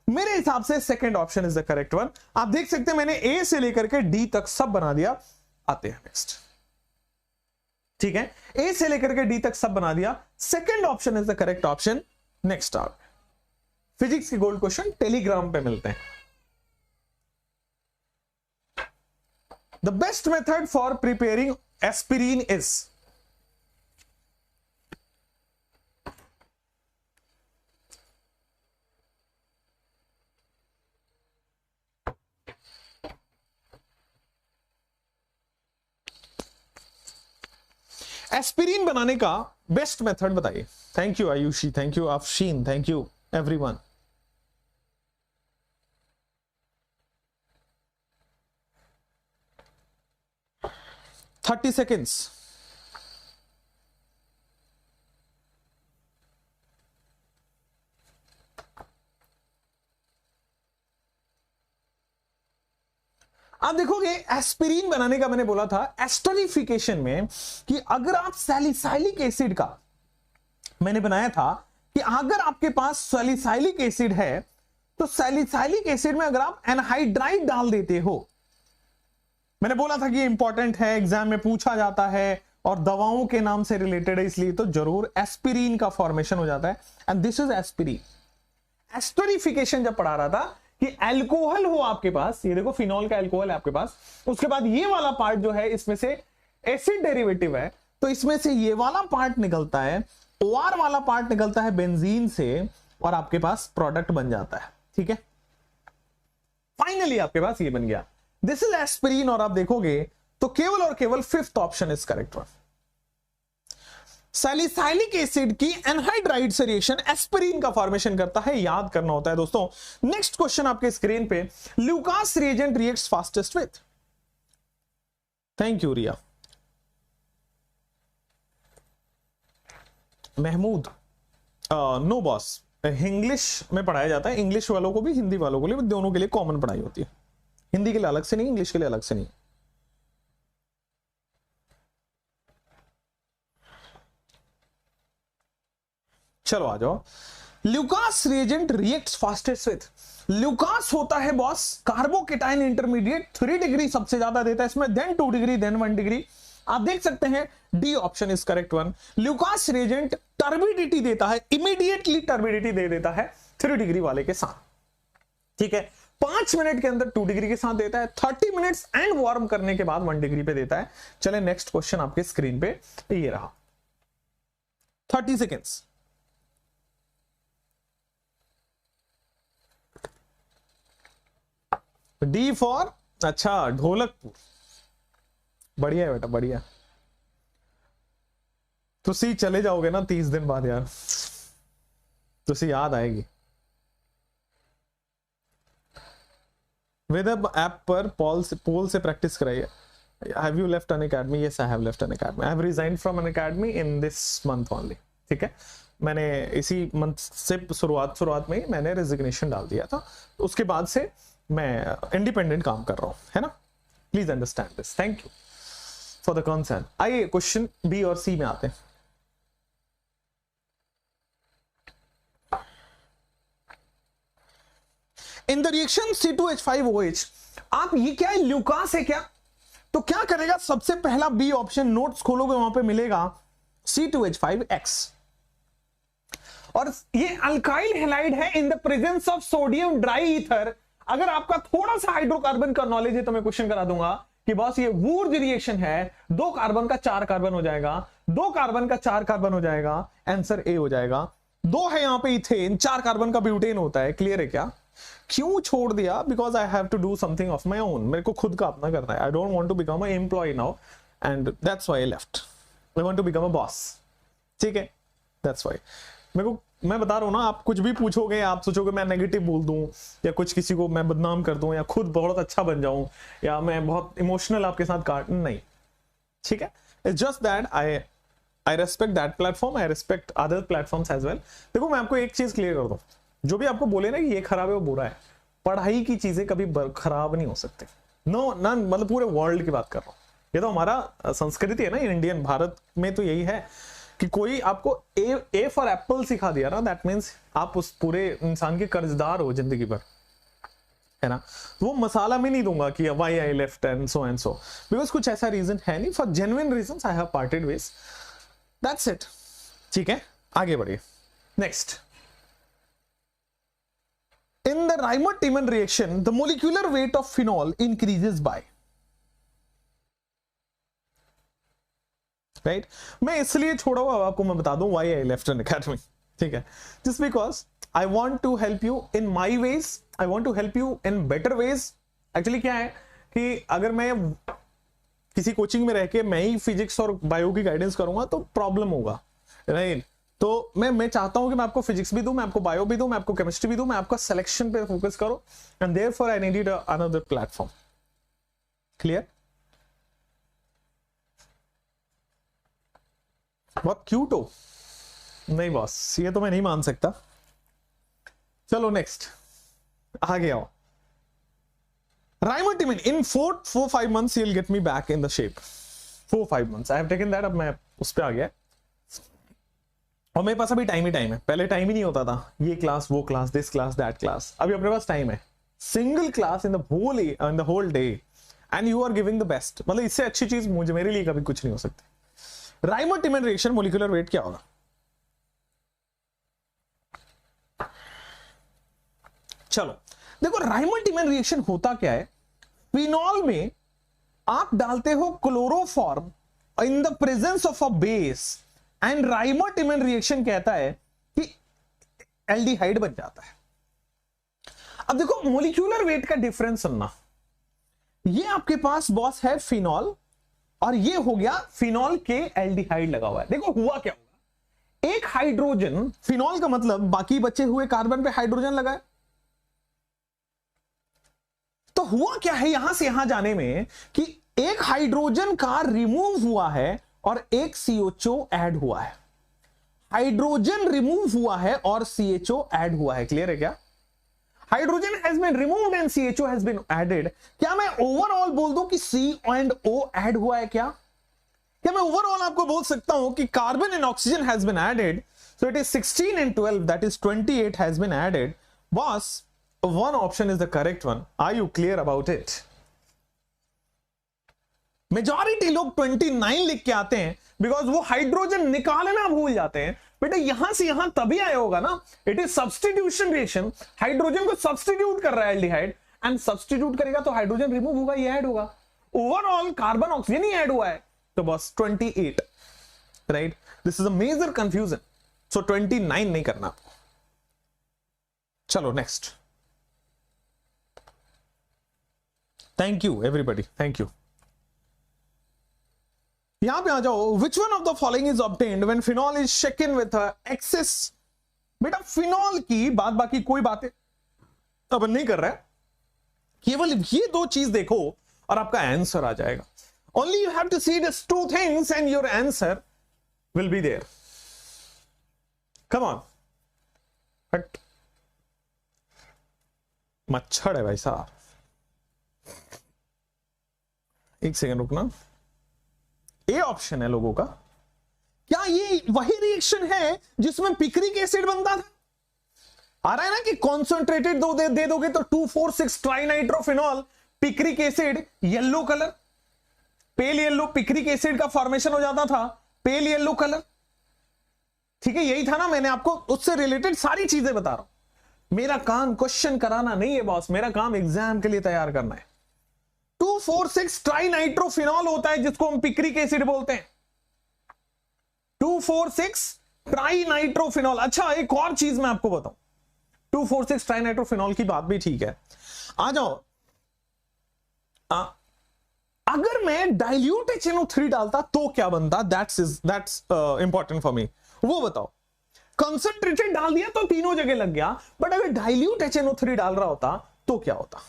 मेरे हिसाब से second option is the correct one. आप देख सकते हैं मैंने A से लेकर के D तक सब बना दिया। आते हैं नेक्स्ट, ठीक है, A से लेकर के D तक सब बना दिया। Second option is the correct option. Next are physics के गोल्ड क्वेश्चन टेलीग्राम पे मिलते हैं। The best method for preparing aspirin is, aspirin बनाने का बेस्ट मेथड बताइए। Thank you Ayushi, thank you Afsheen, thank you everyone. Thirty seconds. आप देखोगे aspirin बनाने का मैंने बोला था एस्टरिफिकेशन में कि अगर आप सैलिसाइलिक एसिड का, मैंने बनाया था कि अगर आपके पास सैलिसाइलिक एसिड है तो सैलिसाइलिक एसिड में अगर आप एनहाइड्राइड डाल देते हो, मैंने बोला था कि इंपॉर्टेंट है, एग्जाम में पूछा जाता है और दवाओं के नाम से रिलेटेड है, इसलिए तो जरूर एस्पिरिन का फॉर्मेशन हो जाता है। And this is aspirin. Esterification जब पढ़ा रहा था कि अल्कोहल हो आपके पास, ये देखो फिनॉल का अल्कोहल है आपके पास, उसके बाद ये वाला पार्ट जो है इसमें से एसिड डेरिवेटिव है, तो इसमें से ये वाला पार्ट निकलता है, OR वाला पार्ट निकलता है बेंजीन से, और आपके पास प्रोडक्ट बन जाता है। ठीक है, फाइनली आपके पास ये बन गया, दिस इज एस्पिरिन। और आप देखोगे तो केवल और केवल fifth option is correct one. Salicylic acid की एनहाइड्राइड से रिएक्शन एस्पिरिन का फॉर्मेशन करता है, याद करना होता है दोस्तों। नेक्स्ट क्वेश्चन आपके स्क्रीन पे, Lucas reagent reacts fastest with, thank you Riya. Mahmood, no boss, English में पढ़ाया जाता है, इंग्लिश वालों को भी हिंदी वालों को भी, दोनों के लिए कॉमन पढ़ाई होती है। हिंदी के लिए अलग से नहीं, इंग्लिश के लिए अलग से नहीं। चलो आ जाओ। Lucas reagent reacts fastest with, Lucas होता है बॉस कार्बोकेटाइन इंटरमीडिएट, 3 डिग्री सबसे ज्यादा देता है इसमें, देन 2 डिग्री, देन 1 डिग्री। आप देख सकते हैं D option is correct one. Lucas reagent turbidity देता है, इमीडिएटली टर्बिडिटी दे देता है 3 डिग्री वाले के साथ, ठीक है। 5 मिनट के अंदर 2 डिग्री के साथ देता है, 30 मिनट्स एंड वार्म करने के बाद 1 डिग्री पे देता है। चले नेक्स्ट क्वेश्चन आपके स्क्रीन पे ये रहा, 30 सेकेंड्स। डी फॉर, अच्छा ढोलकपुर, बढ़िया है बेटा बढ़िया। तुसी चले जाओगे ना 30 दिन बाद यार, तुसी याद आएगी। वेद ऐप पर पोल से प्रैक्टिस कराइए। Have you left Unacademy? Yes I have left Unacademy, I have resigned from Unacademy in this month only, ठीक है। मैंने इसी मंथ से शुरुआत में ही मैंने रेजिग्नेशन डाल दिया था, उसके बाद से मैं इंडिपेंडेंट काम कर रहा हूं, है ना। Please understand this, thank you for the concern. आइए क्वेश्चन बी और सी में आते हैं। इन द रिएक्शन C2H5OH, आप ये क्या है, ल्यूकास है क्या, तो क्या करेगा, सबसे पहला बी ऑप्शन, नोट्स खोलोगे वहां पे मिलेगा C2H5X, और ये अल्काइल हैलाइड है इन the presence of sodium dry ether. अगर आपका थोड़ा सा हाइड्रोकार्बन का नॉलेज है तो मैं क्वेश्चन करा दूंगा कि बॉस ये वूर्ज रिएक्शन है, 2 कार्बन का 4 कार्बन हो जाएगा, 2 कार्बन का 4 कार्बन हो जाएगा, आंसर ए हो जाएगा। 2 है यहां पे इथेन, 4 कार्बन का ब्यूटेन होता है, क्लियर है क्या। क्यों छोड़ दिया, because I have to do something of my own, मेरे को खुद का अपना करना है। I don't want to become a employee now and that's why I left, I want to become a boss, ठीक है, दैट्स व्हाई। मेरे को, मैं बता रहा हूं ना, आप कुछ भी पूछोगे आप सोचोगे मैं नेगेटिव बोल दूं या कुछ किसी को मैं बदनाम कर दूं या खुद बहुत अच्छा बन जाऊं या मैं बहुत इमोशनल आपके साथ काट, नहीं, ठीक है। It's just that I respect that platform, I respect other platforms as well. देखो मैं आपको एक चीज क्लियर कर दूं, जो भी आपको बोले ना कि ये खराब है वो बुरा है, पढ़ाई की चीजें कभी खराब नहीं हो सकती, नो ना, मतलब पूरे वर्ल्ड की बात कर रहा हूं, ये तो हमारा संस्कृति है ना, इंडियन भारत में तो यही है कि कोई आपको ए फॉर एप्पल सिखा दिया ना, दैट मीन्स आप उस पूरे इंसान के कर्जदार हो जिंदगी भर, है ना। वो मसाला में नहीं दूंगा कि why I left and so, because कुछ ऐसा रीजन है नहीं, for genuine reasons I have parted ways, that's it, ठीक है। आगे बढ़िए, next. In the Reimer-Tiemann reaction, the molecular weight of phenol increases by, right? मैं इसलिए छोड़ा हुआ आपको मैं बता दूं why I left an academy, ठीक है, just because I want to help you in my ways, I want to help you in better ways। Actually क्या है कि अगर मैं किसी कोचिंग में रह के मैं ही फिजिक्स और बायो की गाइडेंस करूंगा तो प्रॉब्लम होगा, राइट। तो मैं चाहता हूं कि मैं आपको फिजिक्स भी दूं, मैं आपको बायो भी दूं, मैं आपको केमिस्ट्री भी दूं, मैं आपका सिलेक्शन पे फोकस करो, and therefore I needed another platform, clear. बहुत क्यूट हो, नहीं बॉस ये तो मैं नहीं मान सकता। चलो नेक्स्ट आगे आओ। Reimer-Tiemann, in 4-5 months you'll get me back in the shape, 4-5 months I have taken that, अब मैं उस पे आ गया और मेरे पास अभी टाइम ही टाइम है, पहले टाइम ही नहीं होता था, ये क्लास वो class, this class that class, अभी अपने पास टाइम है, single class in the whole day and you are giving the best, मतलब इससे अच्छी चीज मुझे मेरे लिए कभी कुछ नहीं हो सकती। Reimer-Tiemann रिएक्शन मोलिकुलर वेट क्या होगा, चलो देखो Reimer-Tiemann रिएक्शन होता क्या है, फिनॉल में आप डालते हो chloroform in the presence of a base and Reimer-Tiemann reaction कहता है कि एल्डिहाइड बन जाता है। अब देखो मोलिक्यूलर वेट का डिफरेंस सुनना, ये आपके पास बॉस है फिनॉल और ये हो गया फिनॉल के एल्डिहाइड लगा हुआ है। देखो हुआ क्या होगा, एक हाइड्रोजन, फिनॉल का मतलब बाकी बचे हुए कार्बन पे हाइड्रोजन लगा है, तो हुआ क्या है यहां से यहां जाने में कि एक हाइड्रोजन का रिमूव हुआ है और एक CHO ऐड हुआ है, हाइड्रोजन रिमूव हुआ है और CHO ऐड हुआ है, क्लियर है क्या। Hydrogen has been removed and CHO has been added. क्या मैं ओवरऑल बोल दूं कि C एंड O ऐड हुआ है? क्या मैं ओवरऑल आपको बोल सकता हूं कि carbon and oxygen has been added, so it is 16 and 12, that is 28 has been added? Boss, one option is the correct one. Are you clear about it? Majority लोग 29 लिख के आते हैं बिकॉज वो हाइड्रोजन निकालना भूल जाते हैं। बेटा यहां से यहां तभी आया होगा ना, it is substitution reaction, hydrogen को सब्सटीट्यूट कर रहा है एल्डिहाइड, एंड सब्सटीट्यूट करेगा तो हाइड्रोजन रिमूव होगा, ये ऐड होगा। ओवरऑल कार्बन ऑक्सीजन ही ऐड हुआ है, तो बस 28, right? This is a major confusion, so 29 नहीं करना आपको। चलो next, thank you everybody, thank you. यहां पे आ जाओ, which one of the following is obtained when phenol is shaken with excess. बेटा फिनॉल की बात बाकी कोई बातें अब नहीं कर रहा है, केवल ये दो चीज देखो और आपका आंसर आ जाएगा। Only you have to see this two things and your answer will be there. Come on, हट, मच्छर है भाई साहब, एक सेकंड रुकना। ए ऑप्शन है लोगों का, क्या ये वही रिएक्शन है जिसमें पिक्रिक एसिड बनता था? आ रहा है ना कि कॉन्सेंट्रेटेड दे दोगे तो 2,4,6 trinitrophenol, picric acid, yellow colour, pale yellow, picric acid का फॉर्मेशन हो जाता था, पेल येलो कलर। ठीक है, यही था ना, मैंने आपको उससे रिलेटेड सारी चीजें बता रहा हूं। मेरा काम क्वेश्चन कराना नहीं है बॉस, मेरा काम एग्जाम के लिए तैयार करना है। 2,4,6 ट्राइनाइट्रोफिनॉल होता है जिसको हम पिक्रिक एसिड बोलते हैं, 2,4,6 ट्राइनाइट्रोफिनॉल। अच्छा एक और चीज मैं आपको बताऊं, 2,4,6 ट्राइनाइट्रोफिनॉल की बात भी ठीक है, आ जाओ। अगर मैं डाइल्यूट HNO3 डालता तो क्या बनता? दैट्स इंपॉर्टेंट फॉर मी, वो बताओ। कंसंट्रेटेड डाल दिया तो तीनों जगह लग गया, बट अगर डाइल्यूट HNO3 डाल रहा होता तो क्या होता?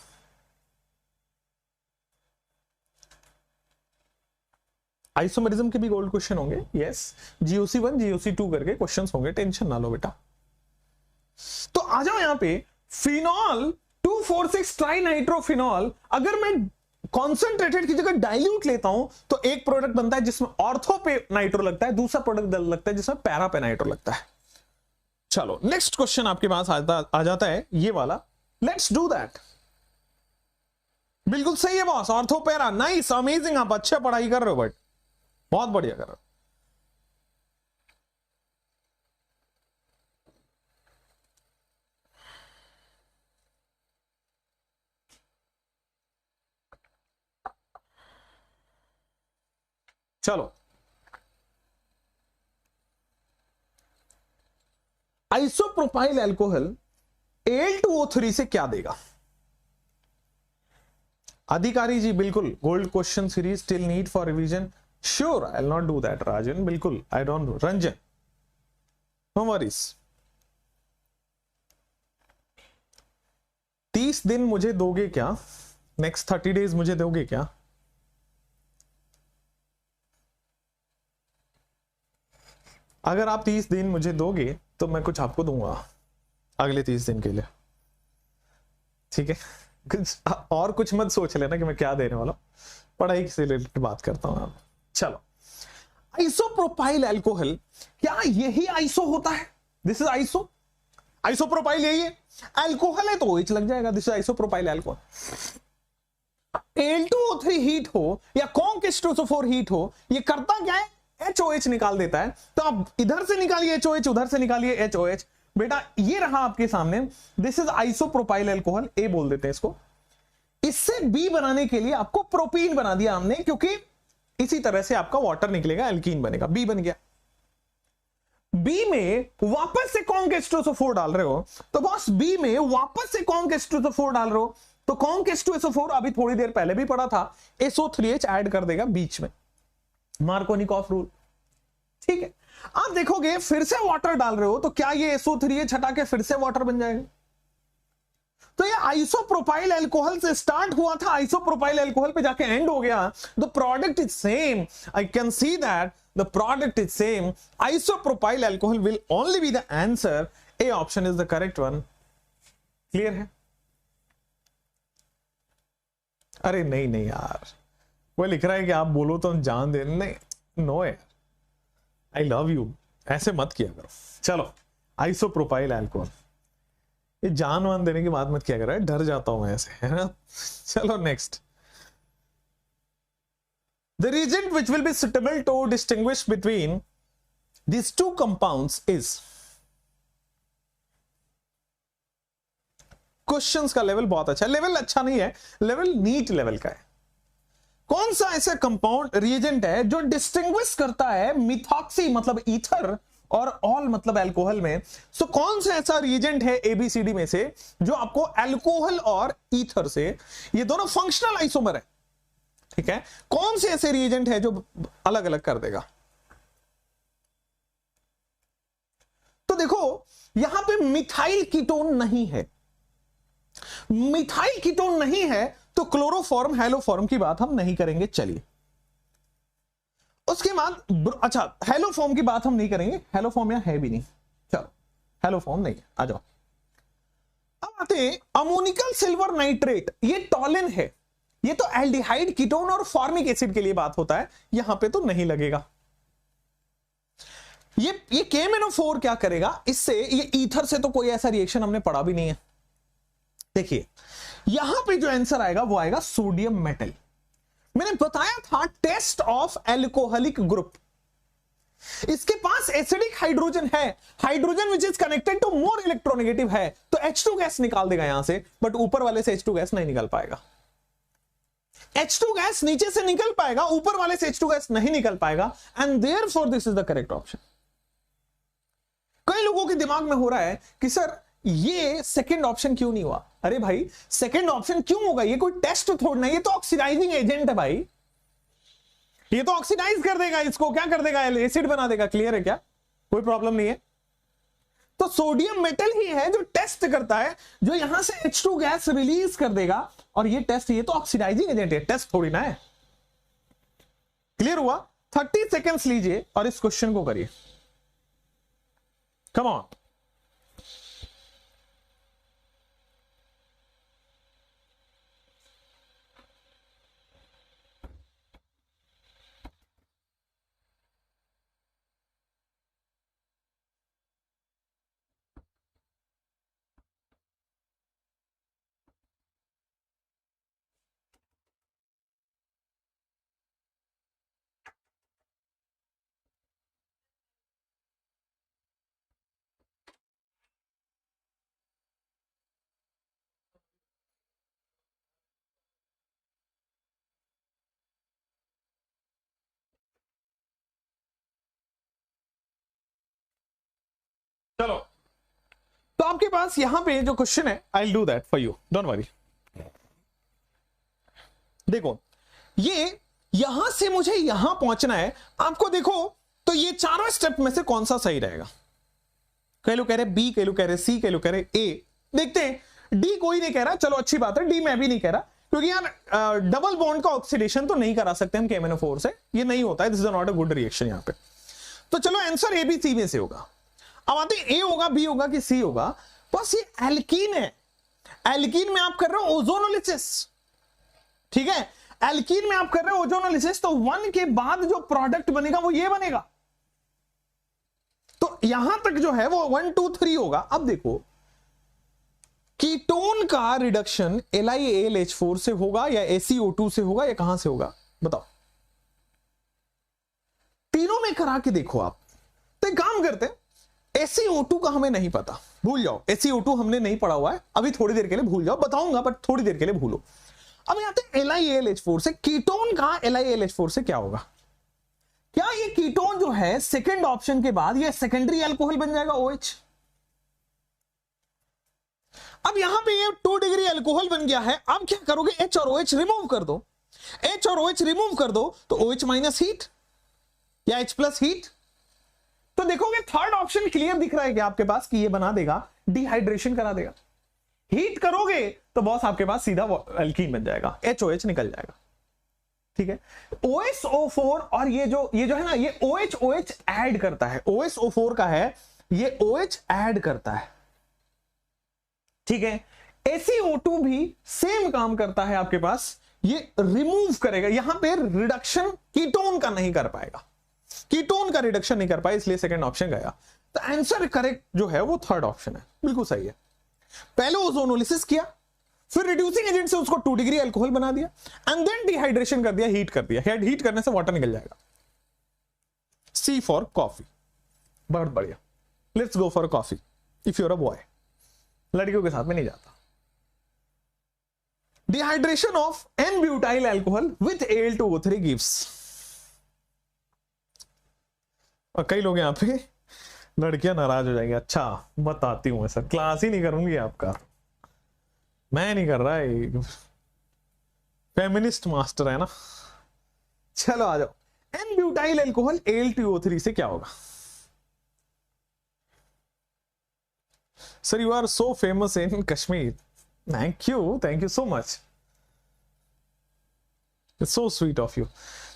आइसोमेरिज्म के भी गोल्ड क्वेश्चन होंगे, यस, GOC1 GOC2 करके क्वेश्चंस होंगे, टेंशन ना लो बेटा। तो आ जाओ यहां पे, फिनॉल 2,4,6 ट्राइनाइट्रोफिनॉल, अगर मैं कॉन्सेंट्रेटेड की जगह डाइल्यूट लेता हूं तो एक प्रोडक्ट बनता है जिसमें ऑर्थो पे नाइट्रो लगता है, दूसरा प्रोडक्ट लगता है जिसमें पैरा पे नाइट्रो लगता है। चलो नेक्स्ट क्वेश्चन आपके पास आ जाता है ये वाला, लेट्स डू दैट। बिल्कुल सही है boss, ortho para, nice, amazing, आप अच्छे पढ़ाई कर रहे हो, बट बहुत बढ़िया कर रहे हो। चलो, आइसोप्रोपाइल अल्कोहल Al2O3 से क्या देगा? अधिकारी जी बिल्कुल, gold question series still need for revision, sure I will not do that Rajan, बिल्कुल I don't do, Ranjan no worries. 30 दिन मुझे दोगे क्या? नेक्स्ट 30 डेज मुझे दोगे क्या? अगर आप 30 दिन मुझे दोगे तो मैं कुछ आपको दूंगा अगले 30 दिन के लिए, ठीक है? और कुछ मत सोच लेना कि मैं क्या देने वाला, पढ़ाई से रिलेटेड बात करता हूं आप। चलो, आइसोप्रोपाइल अल्कोहल, क्या यही आइसो होता है? दिस इज आइसो, आइसोप्रोपाइल यही है, अल्कोहल है तो OH लग जाएगा, this is isopropyl alcohol. Al2O3 heat हो या कॉन्क H2SO4 हीट हो, ये करता क्या है? HOH निकाल देता है। तो आप इधर से निकालिए HOH, उधर से निकालिए HOH, बेटा ये रहा आपके सामने, दिस इज आइसोप्रोपाइल अल्कोहल, ए बोल देते हैं इसको। इससे बी बनाने के लिए आपको प्रोपीन बना दिया हमने, क्योंकि इसी तरह से आपका वाटर निकलेगा, एल्कीन बनेगा, बी बन गया। बी में वापस से कॉन्क H2SO4 डाल रहे हो, तो बॉस बी में वापस से कॉन्क H2SO4 डाल रहे हो, तो कॉन्क H2SO4 अभी थोड़ी देर पहले भी पढ़ा था, SO3H ऐड कर देगा बीच में, मार्कोनिकॉफ रूल, ठीक है? आप देखोगे फिर से वाटर डाल रहे हो तो क्या ये SO3H हटा के फिर से वाटर बन जाएगा? तो ये आइसोप्रोपाइल अल्कोहल से स्टार्ट हुआ था, आइसोप्रोपाइल अल्कोहल पे जाके एंड हो गया। The product is same, I can see that the product is same, isopropyl alcohol will only B the answer, A option is the correct one. Clear है? अरे नहीं नहीं यार, वो लिख रहा है कि आप बोलो तो हम जान दे, नहीं नो यार, आई लव यू, ऐसे मत किया करो। चलो आइसोप्रोपाइल अल्कोहल, ये जान वान देने की बात मत किया करो, डर जाता हूं मैं ऐसे, है ना। चलो next, the reagent which will be suitable to distinguish between these two compounds is, questions का लेवल बहुत अच्छा है, लेवल अच्छा नहीं है, लेवल नीट लेवल का है। कौन सा ऐसा कंपाउंड रिएजेंट है जो डिस्टिंग्विश करता है मिथॉक्सी मतलब ईथर और ऑल मतलब अल्कोहल में। सो कौन सा ऐसा रिएजेंट है एबीसीडी में से जो आपको अल्कोहल और ईथर से, ये दोनों फंक्शनल आइसोमर है, ठीक है, कौन से ऐसे रिएजेंट है जो अलग अलग कर देगा। तो देखो यहां पे मिथाइल कीटोन नहीं है, मिथाइल कीटोन नहीं है तो क्लोरोफॉर्म हेलोफॉर्म की बात हम नहीं करेंगे। चलिए उसके बाद, अच्छा हेलोफॉर्म की बात हम नहीं करेंगे, हेलोफॉर्म यहां है भी नहीं, चलो हेलोफॉर्म नहीं है, आ जाओ। अब आते हैं अमोनिकल सिल्वर नाइट्रेट, ये टॉलिन है, ये तो एल्डिहाइड कीटोन और फॉर्मिक एसिड के लिए बात होता है, यहां पे तो नहीं लगेगा। ये KMnO4 क्या करेगा इससे, ये ईथर से तो कोई ऐसा रिएक्शन हमने पढ़ा भी नहीं है। देखिए यहां पे जो आंसर आएगा वो आएगा सोडियम मेटल। मैंने बताया था टेस्ट ऑफ एल्कोहलिक ग्रुप, इसके पास एसिडिक हाइड्रोजन है, hydrogen which is connected to more electronegative है, तो H2 गैस निकाल देगा यहां से, बट ऊपर वाले से H2 गैस नहीं निकल पाएगा। H2 गैस नीचे से निकल पाएगा, ऊपर वाले से H2 गैस नहीं निकल पाएगा, and therefore this is the correct option. कई लोगों के दिमाग में हो रहा है कि सर ये सेकंड ऑप्शन क्यों नहीं हुआ। अरे भाई सेकंड ऑप्शन क्यों होगा, ये कोई टेस्ट थोड़ा नहीं, ये तो ऑक्सीडाइजिंग एजेंट है भाई, ये तो ऑक्सीडाइज कर देगा, इसको क्या कर देगा, एसिड बना देगा। क्लियर है क्या, कोई प्रॉब्लम नहीं है। तो सोडियम मेटल ही है जो टेस्ट करता है, जो यहां से H2 गैस रिलीज कर देगा, और ये टेस्ट, ये तो ऑक्सीडाइजिंग एजेंट है, टेस्ट थोड़ी ना है। क्लियर हुआ। 30 सेकेंड्स लीजिए और इस क्वेश्चन को करिए, कम ऑन। चलो तो आपके पास यहां पे जो क्वेश्चन है, I will do that for you, don't worry. देखो ये यहां से मुझे यहां पहुंचना है आपको, देखो तो ये चारों स्टेप में से कौन सा सही रहेगा। कई लोग कह रहे बी, कई लोग कह रहे सी, कई लोग कह रहे ए। देखते हैं, डी कोई नहीं कह रहा, चलो अच्छी बात है, डी मैं भी नहीं कह रहा, क्योंकि यार डबल बॉन्ड का ऑक्सीडेशन तो नहीं करा सकते हम KMnO4 से, ये नहीं होता है, this is not a good reaction यहां पे। तो चलो आंसर ए बी सी में से होगा। अब आते हैं ए होगा, बी होगा कि सी होगा। बस ये एल्कीन है, एल्कीन में आप कर रहे हो ओजोनोलिसिस, ठीक है, एल्कीन में आप कर रहे हो ओजोनोलिसिस, तो 1 के बाद जो प्रोडक्ट बनेगा वो ये बनेगा, तो यहां तक जो है वो 1 2 3 होगा। अब देखो कीटोन का रिडक्शन LiAlH4 से होगा या ACO2 से होगा या कहां से होगा, बताओ। तीनों में करा के देखो आप। तो एक काम करते हैं, ACO2 का हमें नहीं पता, भूल जाओ, ACO2 हमने नहीं पढ़ा हुआ है अभी, थोड़ी देर के लिए भूल जाओ, बताऊंगा बट थोड़ी देर के लिए भूलो। अब आते हैं LiAlH4 से, कीटोन का LiAlH4 से क्या होगा। क्या ये कीटोन जो है सेकंड ऑप्शन के बाद ये सेकेंडरी अल्कोहल बन जाएगा OH। अब यहां पे ये 2 डिग्री अल्कोहल बन गया है, अब क्या करोगे, H और OH रिमूव कर दो, H और OH रिमूव कर दो तो OH माइनस हीट या H प्लस हीट। तो देखोगे थर्ड ऑप्शन क्लियर दिख रहा है कि आपके पास कि ये बना देगा, डिहाइड्रेशन करा देगा। हीट करोगे तो बॉस आपके पास सीधा अल्कीन बन जाएगा, HOH निकल जाएगा, ठीक है। OSO4 और ये जो है ना, ये OH ऐड करता है, OSO4 का है, ये OH ऐड करता है, ठीक है। ACO2 भी सेम काम करता है आपके पास, ये रिमूव करेगा, यहां पे रिडक्शन कीटोन का नहीं कर पाएगा, कीटोन का रिडक्शन नहीं कर पाए, इसलिए सेकंड ऑप्शन गया। तो आंसर करेक्ट जो है वो थर्ड ऑप्शन है, बिल्कुल सही है। पहले ओजोनोलिसिस किया, फिर रिड्यूसिंग एजेंट से उसको 2 डिग्री अल्कोहल बना दिया, एंड देन डिहाइड्रेशन कर दिया, हीट कर दिया। हीट करने से वाटर निकल जाएगा। सी फॉर कॉफी, बहुत बढ़िया। Let's go for coffee if you're a boy, लड़कियों के साथ में नहीं जाता। Dehydration of N butyl alcohol with Al2O3 gives, और कई लोग यहां पे लड़कियां नाराज हो जाएंगे। अच्छा बताती हूं, सर क्लास ही नहीं करूंगी आपका, मैं नहीं कर रहा है, फेमिनिस्ट मास्टर है ना। चलो आ जाओ, N-ब्यूटाइल अल्कोहल Al2O3 से क्या होगा? Sir you are so famous in Kashmir, thank you so much, it's so sweet of you.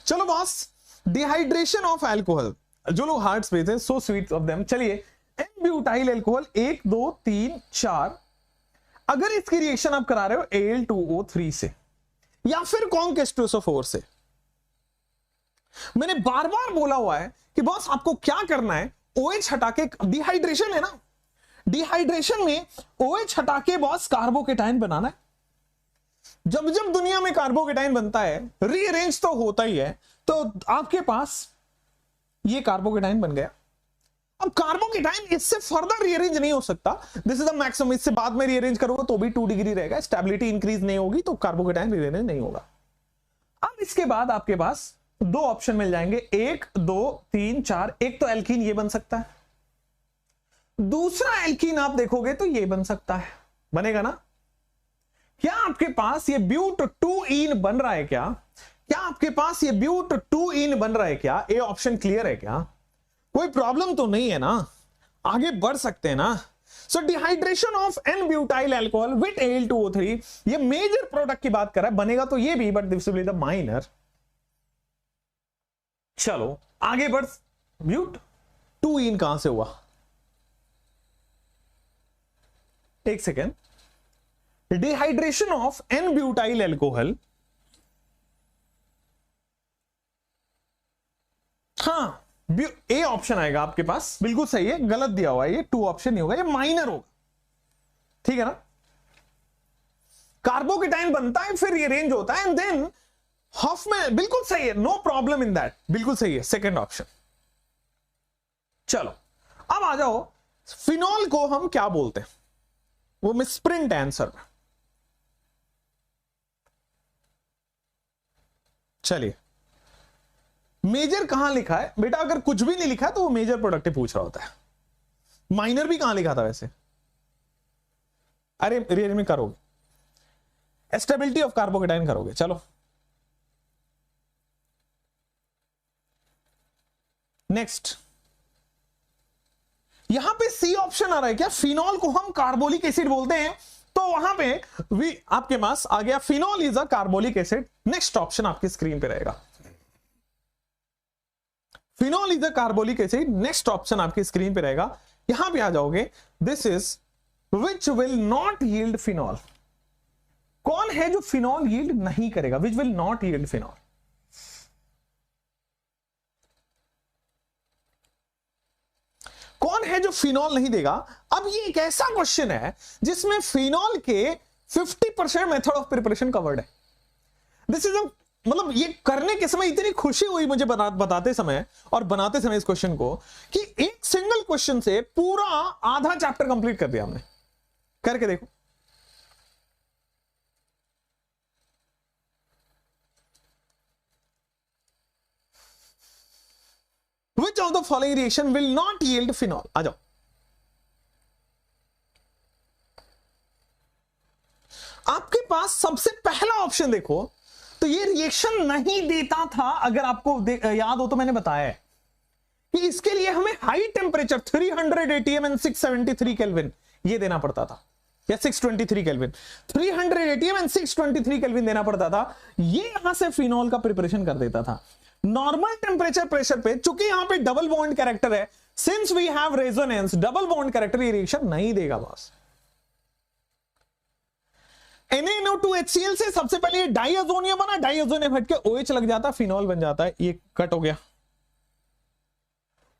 चलो बॉस, डिहाइड्रेशन ऑफ अल्कोहल, जो लोग हार्ट पे थे, सो स्वीट ऑफ देम। चलिए, N-ब्यूटाइल अल्कोहल 1 2 3 4, अगर इसकी रिएक्शन आप करा रहे हो Al2O3 से या फिर कॉन्क H2SO4 से, मैंने बार बार बोला हुआ है कि बॉस आपको क्या करना है, OH हटा के, डिहाइड्रेशन है ना, डिहाइड्रेशन में OH हटा के बॉस कार्बोकेटाइन बनाना है। जब जब दुनिया में कार्बोकेटाइन बनता है, रीअरेंज तो होता ही है, तो आपके पास ये कार्बोकेटाइन बन गया। अब कार्बोकेटाइन इससे फर्दर रीअरेंज नहीं हो सकता, दिस इज द मैक्सिमम। इससे बाद में रीअरेंज करोगे तो भी 2 डिग्री रहेगा, स्टेबिलिटी इंक्रीज नहीं होगी, तो कार्बोकेटाइन रीअरेंज नहीं होगा। अब इसके बाद आपके पास 2 ऑप्शन मिल जाएंगे, 1 2 3 4। एक तो एल्कीन ये बन सकता है, दूसरा एल्कीन आप देखोगे तो ये बन सकता है, बनेगा ना? क्या आपके पास ये ब्यूट 2ईन बन रहा है क्या? क्या आपके पास ये ब्यूट 2ईन बन रहा है क्या? ए ऑप्शन क्लियर है क्या? कोई प्रॉब्लम तो नहीं है ना? आगे बढ़ सकते हैं ना? So dehydration of N butyl alcohol with Al2O3, ये मेजर प्रोडक्ट की बात कर रहा है, बनेगा तो ये भी, but this will be the minor. चलो आगे बढ़, ब्यूट 2ईन कहां से हुआ? एक second, dehydration of N butyl alcohol, हाँ ए ऑप्शन आएगा आपके पास, बिल्कुल सही है, गलत दिया हुआ है, ये 2 ऑप्शन नहीं होगा, ये माइनर होगा, ठीक है ना? कार्बोकेटाइन बनता है, फिर ये रेंज होता है, एंड देन हाफ में, बिल्कुल सही है, नो प्रॉब्लम इन दैट, बिल्कुल सही है, सेकंड ऑप्शन। चलो अब आ जाओ, फिनॉल को हम क्या बोलते हैं? वो मिसप्रिंट आंसर में, चलिए मेजर कहां लिखा है बेटा? अगर कुछ भी नहीं लिखा है तो वो मेजर प्रोडक्ट पूछ रहा होता है। माइनर भी कहां लिखा था वैसे? अरे रियर में करोगे, स्टेबिलिटी ऑफ कार्बोकेटाइन करोगे। चलो नेक्स्ट, यहां पे सी ऑप्शन आ रहा है क्या? फिनॉल को हम कार्बोलिक एसिड बोलते हैं, तो वहां पे भी आपके पास आ गया, phenol is a carbolic acid. Next option आपकी स्क्रीन पे रहेगा, phenol is a carbolic acid, next option आपकी स्क्रीन पे रहेगा। यहां पे आ जाओगे, this is which will not yield phenol. कौन है जो फिनॉल यील्ड नहीं करेगा? Which will not yield phenol. कौन है जो फिनॉल नहीं देगा? अब ये एक ऐसा क्वेश्चन है जिसमें फिनॉल के 50% मेथड ऑफ प्रिपरेशन कवर्ड है। दिस इज मतलब ये करने के समय इतनी खुशी हुई मुझे बताते समय और बनाते समय इस क्वेश्चन को, कि एक सिंगल क्वेश्चन से पूरा आधा चैप्टर कंप्लीट कर दिया हमने। करके देखो, Which of the following reaction will not yield phenol? आ जाओ, आपके पास सबसे पहला ऑप्शन देखो, तो ये रिएक्शन नहीं देता था। अगर आपको याद हो तो मैंने बताया है कि इसके लिए हमें high temperature 300 ATM and 673 kelvin ये देना पड़ता था, या 623 केल्विन, 300 ATM एंड 623 केल्विन देना पड़ता था। ये यहां से फिनॉल का प्रिपरेशन कर देता था। नॉर्मल टेम्परेचर प्रेशर पे, चूंकि यहां पे डबल बॉन्ड कैरेक्टर है, since we have resonance, double bond character ये रिएक्शन नहीं देगा बॉस। CO2HCl से सबसे पहले ये डाइअजोनियम बना, डाइअजोनियम हट के OH लग जाता है, फिनॉल बन जाता है, ये कट हो गया।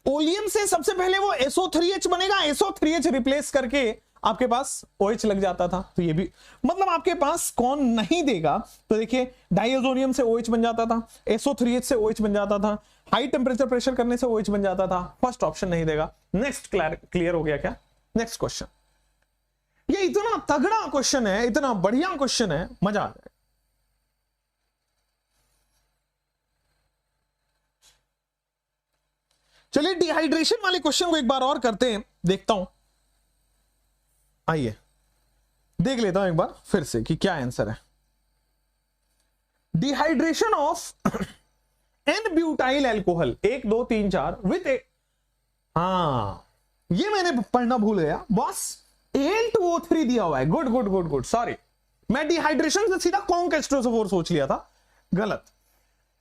ओलियम से सबसे पहले वो SO3H बनेगा, SO3H रिप्लेस करके आपके पास OH लग जाता था। तो ये भी मतलब आपके पास कौन नहीं देगा, तो देखिए डाइअजोनियम से OH बन जाता था, SO3H से OH बन जाता था, हाई टेम्परेचर प्रेशर करने से OH बन जाता था। फर्स्ट ऑप्शन नहीं देगा। नेक्स्ट क्लियर हो गया क्या? Next question. ये इतना तगड़ा क्वेश्चन है, इतना बढ़िया क्वेश्चन है, मजा आ जाए। चलिए डिहाइड्रेशन वाले क्वेश्चन को एक बार और करते हैं, देखता हूं। आइए देख लेता हूं एक बार फिर से कि क्या आंसर है। Dehydration of n butyl alcohol 1 2 3 4 with ये मैंने पढ़ना भूल गया बॉस। Al2O3 दिया हुआ है। Good good good good, sorry मैं डिहाइड्रेशन से सीधा कॉन्क H2SO4 सोच लिया था, गलत।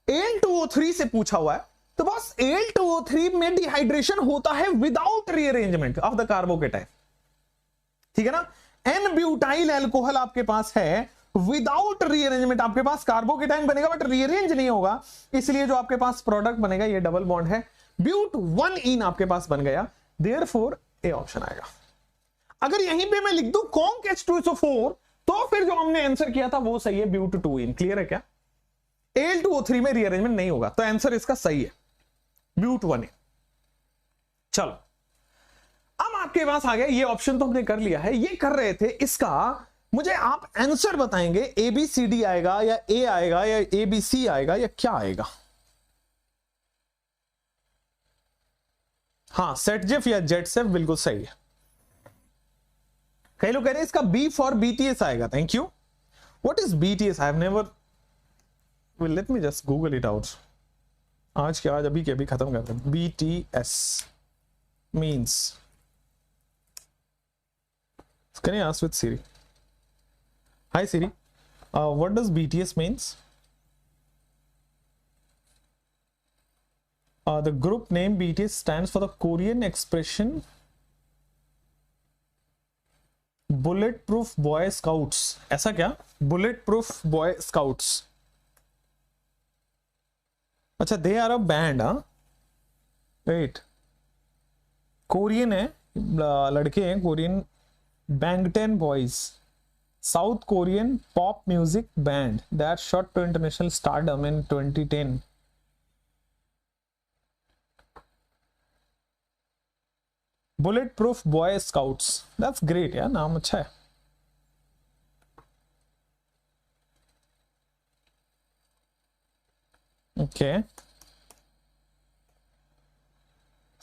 Al2O3 से पूछा हुआ है, तो बस Al2O3 में डिहाइड्रेशन होता है without rearrangement of the carbocation, ठीक है ना। एन ब्यूटाइल एल्कोहल आपके पास है विदाउट रीअरेंजमेंट, आपके पास कार्बोकेटाइन बनेगा बट रीअरेंज नहीं होगा, इसलिए जो आपके पास प्रोडक्ट बनेगा ये डबल बॉन्ड है, ब्यूट 1 इन आपके पास बन गया, देयरफॉर ए ऑप्शन आएगा। अगर यहीं पे मैं लिख दूं कॉन्क H2SO4 तो फिर जो हमने आंसर किया था वो सही है, ब्यूट 2 इन। क्लियर है क्या? Al2O3 में रीअरेंजमेंट नहीं होगा, तो आंसर इसका सही है, ब्यूट 1 इन। चलो अब आपके पास आ गया, ये ऑप्शन तो हमने कर लिया है, ये कर रहे थे, इसका मुझे आप आंसर बताएंगे, ABCD आएगा या A आएगा या ABC आएगा या क्या आएगा? हाँ सेटजेफ या जेटसेफ बिल्कुल सही है। कई लोग कह रहे हैं इसका B फॉर BTS आएगा। Thank you. What is BTS? I have never, well let me just Google it out. आज के आज अभी के अभी खत्म करते हैं। BTS means, can I ask with Siri? Hi Siri, what does BTS means? The group name BTS stands for the Korean expression Bulletproof Boy Scouts. ऐसा क्या? Bulletproof Boy Scouts. अच्छा, they are a band, हाँ? Wait. Korean है, लड़के हैं Korean, Bangtan Boys, South Korean pop music band that shot to international stardom in 2010. Bulletproof Boy Scouts. That's great यार, नाम अच्छा है। Okay.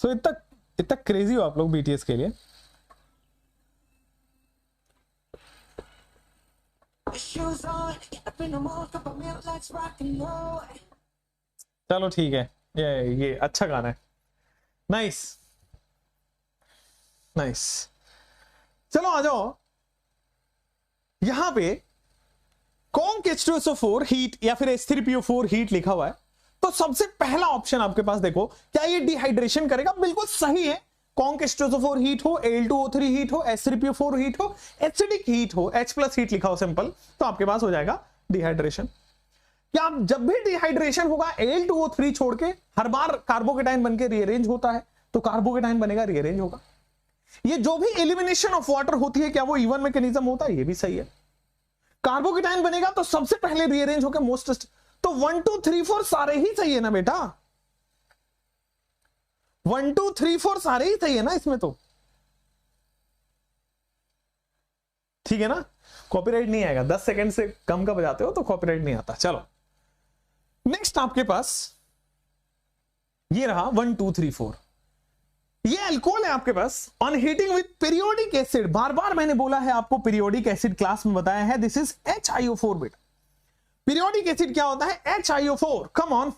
So इतना क्रेजी हो आप लोग BTS के लिए? चलो ठीक है, ये अच्छा गाना है। Nice nice. चलो आ जाओ, यहां पे कॉन्क H2SO4 हीट या फिर H3PO4 हीट लिखा हुआ है, तो सबसे पहला ऑप्शन आपके पास देखो, क्या ये डिहाइड्रेशन करेगा? बिल्कुल सही है। कॉन्क H2SO4 हीट हो, Al2O3 हीट हो, H3PO4 हीट हो, एसिडिक हीट हो, H+ हीट लिखा हो सिंपल, तो आपके पास हो जाएगा डिहाइड्रेशन। क्या आप जब भी डिहाइड्रेशन होगा Al2O3 छोड़ के हर बार कार्बोकेटाइन बनके रीअरेंज होता है, तो कार्बोकेटाइन बनेगा, रीअरेंज होगा। ये जो भी एलिमिनेशन ऑफ वाटर होती है, क्या वो इवन मैकेनिज्म होता है? ये भी सही है। कार्बोकेटाइन बनेगा तो सबसे पहले रीअरेंज होकर मोस्ट, तो 1 2 3 4 सारे ही सही है ना बेटा? 1 2 3 4 सारे ही सही है ना इसमें? तो ठीक है ना, कॉपीराइट नहीं आएगा। 10 सेकंड से कम का बजाते हो तो कॉपीराइट नहीं आता। चलो नेक्स्ट आपके पास ये रहा 1 2 3 4, ये अल्कोहल है आपके पास on heating with periodic acid. बार बार मैंने बोला है आपको, पीरियोडिक एसिड क्लास में बताया है, दिस इज HiO4 बेटा। पीरियोडिक एसिड क्या होता है? HiO4। कम ऑन,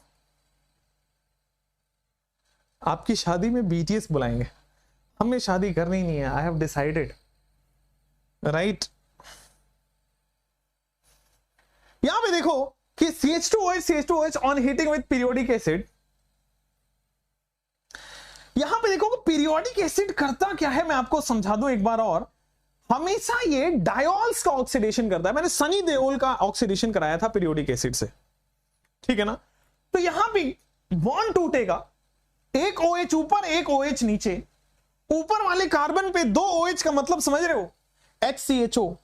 आपकी शादी में BTS बुलाएंगे, हमें शादी करनी नहीं है, आई हैव डिसाइडेड, राइट। यहां पे देखो कि CH2OH on heating with periodic acid, यहां पे देखो पीरियोडिक एसिड करता क्या है, मैं आपको समझा दूं एक बार और। हमेशा ये डायोल्स का ऑक्सीडेशन करता है। मैंने सनी देओल का ऑक्सीडेशन कराया था पीरियोडिक एसिड से, ठीक है ना। तो यहां भी बॉन्ड टूटेगा, एक OH ऊपर एक OH नीचे, ऊपर वाले कार्बन पे 2 OH का मतलब समझ रहे हो, HCHO।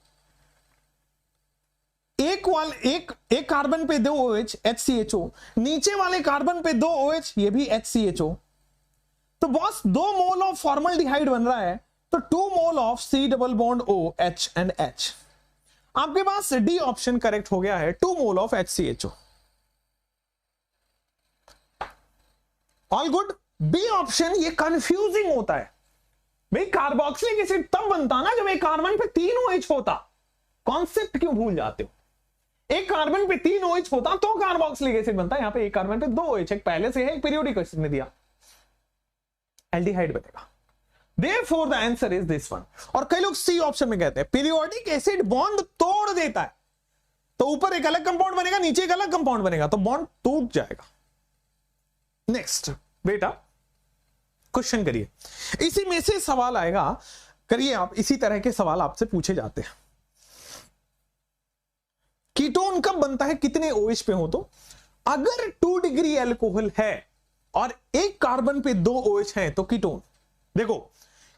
एक कार्बन पे 2 OH HCHO, नीचे वाले कार्बन पे 2 OH, ये भी HCHO। तो बॉस 2 मोल ऑफ फॉर्मल्डिहाइड बन रहा है, तो 2 mole of C double bond O H and H। आपके पास डी ऑप्शन करेक्ट हो गया है, 2 mole of HCHO। All good. B option ये कंफ्यूजिंग होता है भाई, कार्बोक्सिलिक एसिड तब बनता ना जब एक कार्बन पे 3 OH होता। कॉन्सेप्ट क्यों भूल जाते हो? एक कार्बन पे 3 OH होता तो कार्बोक्सिलिक एसिड बनता है, यहां पे एक कार्बन पे 2 OH, एक पहले से है एक पीरियोडिक एसिड ने दिया, एल्डिहाइड बनेगा। Therefore the answer is this one। और कई लोग सी ऑप्शन में कहते हैं पीरियोडिक एसिड बॉन्ड तोड़ देता है, तो ऊपर एक अलग कंपाउंड बनेगा, नीचे एक अलग कंपाउंड बनेगा, तो बॉन्ड टूट जाएगा। नेक्स्ट बेटा क्वेश्चन करिए, इसी में से सवाल आएगा, करिए आप, इसी तरह के सवाल आपसे पूछे जाते हैं। कीटोन कब बनता है कितने OH पे हो? तो अगर 2 डिग्री अल्कोहल है और एक कार्बन पे 2 OH है तो कीटोन। देखो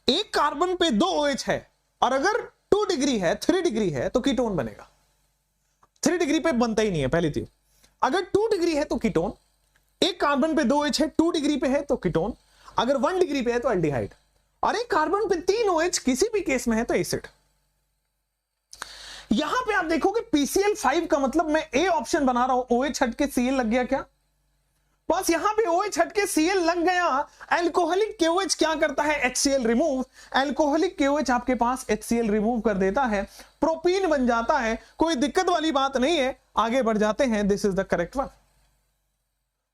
एक कार्बन पे 2 OH है और अगर 2 डिग्री है, 3 डिग्री है तो कीटोन बनेगा। 3 डिग्री पे बनता ही नहीं है पहली चीज। अगर 2 डिग्री है तो कीटोन, एक कार्बन पे 2 OH है, 2 डिग्री पे है तो कीटोन, अगर 1 डिग्री पे है तो एल्डिहाइड, और एक कार्बन पे 3 OH किसी भी केस में है तो एसिड। यहां पे आप देखोगे PCl5 का मतलब मैं ए ऑप्शन बना रहा हूं, OH हट के Cl लग गया क्या? बस यहां पे OH हट के Cl लग गया। अल्कोहलिक KOH क्या करता है? HCl remove. अल्कोहलिक KOH आपके पास HCl रिमूव कर देता है, प्रोपीन बन जाता है। कोई दिक्कत वाली बात नहीं है, आगे बढ़ जाते हैं। This is the correct one.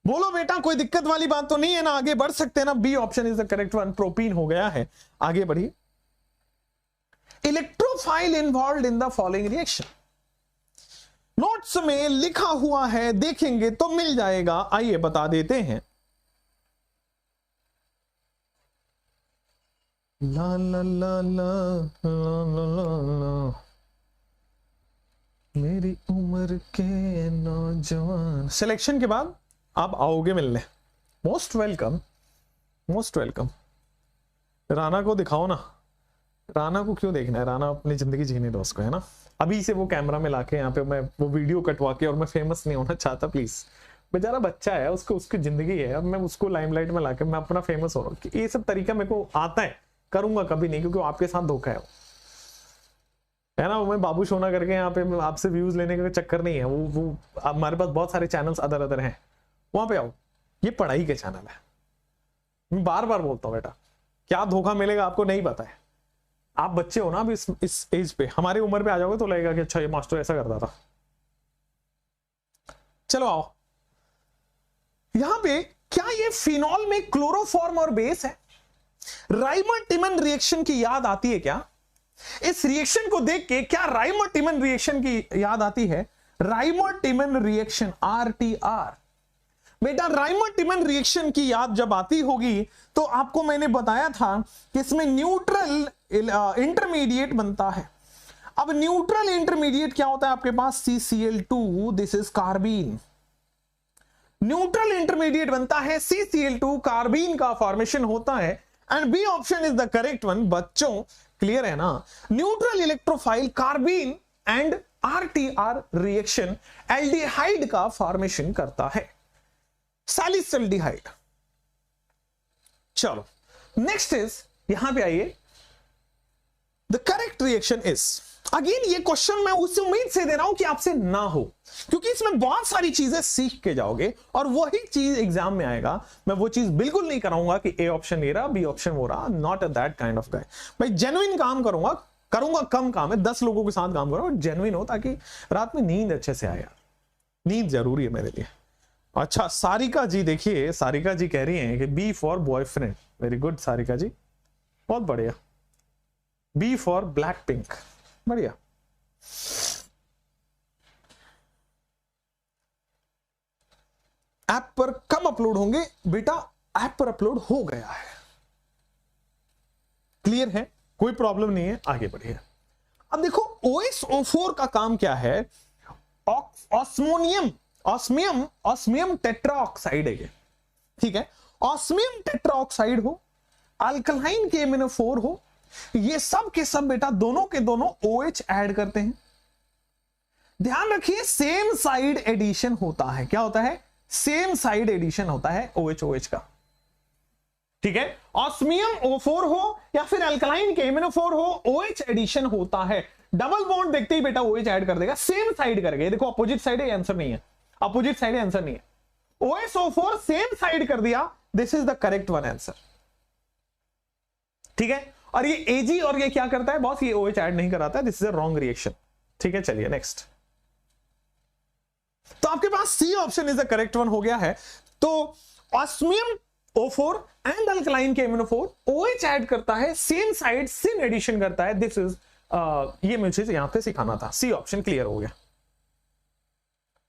बोलो बेटा कोई दिक्कत वाली बात तो नहीं है ना, आगे बढ़ सकते हैं ना। B option is the correct one, propene हो गया है। आगे बढ़िए। Electrophile involve in the following reaction, notes में लिखा हुआ है, देखेंगे तो मिल जाएगा। आइए बता देते हैं। ला ला ला ला ला ला ला ला, मेरी उम्र के नौजवान। सिलेक्शन के बाद आप आओगे मिलने। Most welcome, most welcome. Rana को दिखाओ ना। राना को क्यों देखना है? राना अपनी जिंदगी जीने दो उसको, है ना। अभी से वो कैमरा में लाके यहाँ पे मैं वो वीडियो कटवा के, और मैं फेमस नहीं होना चाहता प्लीज। बेचारा बच्चा है, उसको उसकी जिंदगी है। अब मैं उसको लाइमलाइट में लाके मैं अपना फेमस हो रहा हूँ। ये सब तरीका मेरे को आता है, करूंगा कभी नहीं, क्योंकि आपके साथ धोखा है ना। मैं बाबू सोना करके यहाँ पे आपसे व्यूज लेने का चक्कर नहीं है। वो हमारे पास बहुत सारे चैनल्स अदर हैं, वहां पे आओ। ये पढ़ाई के चैनल है। मैं बार बार बोलता हूँ बेटा, क्या धोखा मिलेगा आपको नहीं पता है। आप बच्चे हो ना अभी इस एज पे, हमारी उम्र पे आ जाओगे तो लगेगा कि अच्छा ये मास्टर ऐसा करता था। चलो आओ। यहां पे क्या ये फिनॉल में क्लोरोफॉर्म और बेस है? राइमर-टिमन रिएक्शन की याद आती है क्या? इस रिएक्शन को देख के क्या राइमर-टिमन रिएक्शन की याद आती है? Rymer-Tiemann reaction, RTR। बेटा राइमर-टिमन रिएक्शन की याद जब आती होगी तो आपको मैंने बताया था कि इसमें न्यूट्रल इंटरमीडिएट बनता है। अब न्यूट्रल इंटरमीडिएट क्या होता है आपके पास? CCl2, this is carbene. Neutral intermediate बनता है CCl2, कार्बीन का फॉर्मेशन होता है। And B option is the correct one. बच्चों क्लियर है ना? Neutral electrophile carbene and RTR reaction aldehyde का फॉर्मेशन करता है, सैलिसिल्डिहाइड। चलो नेक्स्ट इज, यहां पे आइए। The correct reaction is, again ये क्वेश्चन मैं उस उम्मीद से दे रहा हूं कि आपसे ना हो, क्योंकि इसमें बहुत सारी चीजें सीख के जाओगे और वही चीज एग्जाम में आएगा। मैं वो चीज बिल्कुल नहीं कराऊंगा कि ए ऑप्शन ये रहा, बी ऑप्शन वो रहा। Not a that kind of guy. भाई जेन्युइन काम करूंगा, कम काम है, 10 लोगों के साथ काम करूंगा, जेन्युइन हो, ताकि रात में नींद अच्छे से आए। नींद जरूरी है मेरे लिए। अच्छा सारिका जी, देखिए सारिका जी कह रही हैं कि B for boyfriend. Very good Sarika ji, बहुत बढ़िया। बी फॉर ब्लैक पिंक, बढ़िया। ऐप पर कम अपलोड होंगे बेटा, ऐप पर अपलोड हो गया है। क्लियर है, कोई प्रॉब्लम नहीं है। आगे बढ़िए। अब देखो OSO4 का काम क्या है, ऑस्मियम टेट्राऑक्साइड है ये, ठीक है। ऑस्मियम टेट्राऑक्साइड हो, अल्कलाइन KMnO4 हो, ये सब के सब बेटा दोनों के दोनों OH ऐड करते हैं। ध्यान रखिए सेम साइड एडिशन होता है, क्या होता है, सेम साइड एडिशन होता है OH का, ठीक है। ऑस्मियम O4 हो या फिर अल्कलाइन KMnO4 हो, OH एडिशन होता है। डबल बॉन्ड देखते ही बेटा OH ऐड कर देगा, सेम साइड करेगा। देखो अपोजिट साइड है, आंसर नहीं है, अपोजिट साइड है, आंसर नहीं है। OSO4 सेम साइड कर दिया, this is the correct one answer, ठीक है। और ये Ag और ये क्या करता है बॉस, ये OH ऐड नहीं कराता है, this is a wrong reaction, ठीक है। चलिए नेक्स्ट, तो आपके पास C option is the correct one हो गया है। तो osmium O4 and alkaline KMnO4 OH add करता है, सेम साइड सेम एडिशन करता है, दिस इज ये मुझे यहां पे सिखाना था। सी ऑप्शन क्लियर हो गया,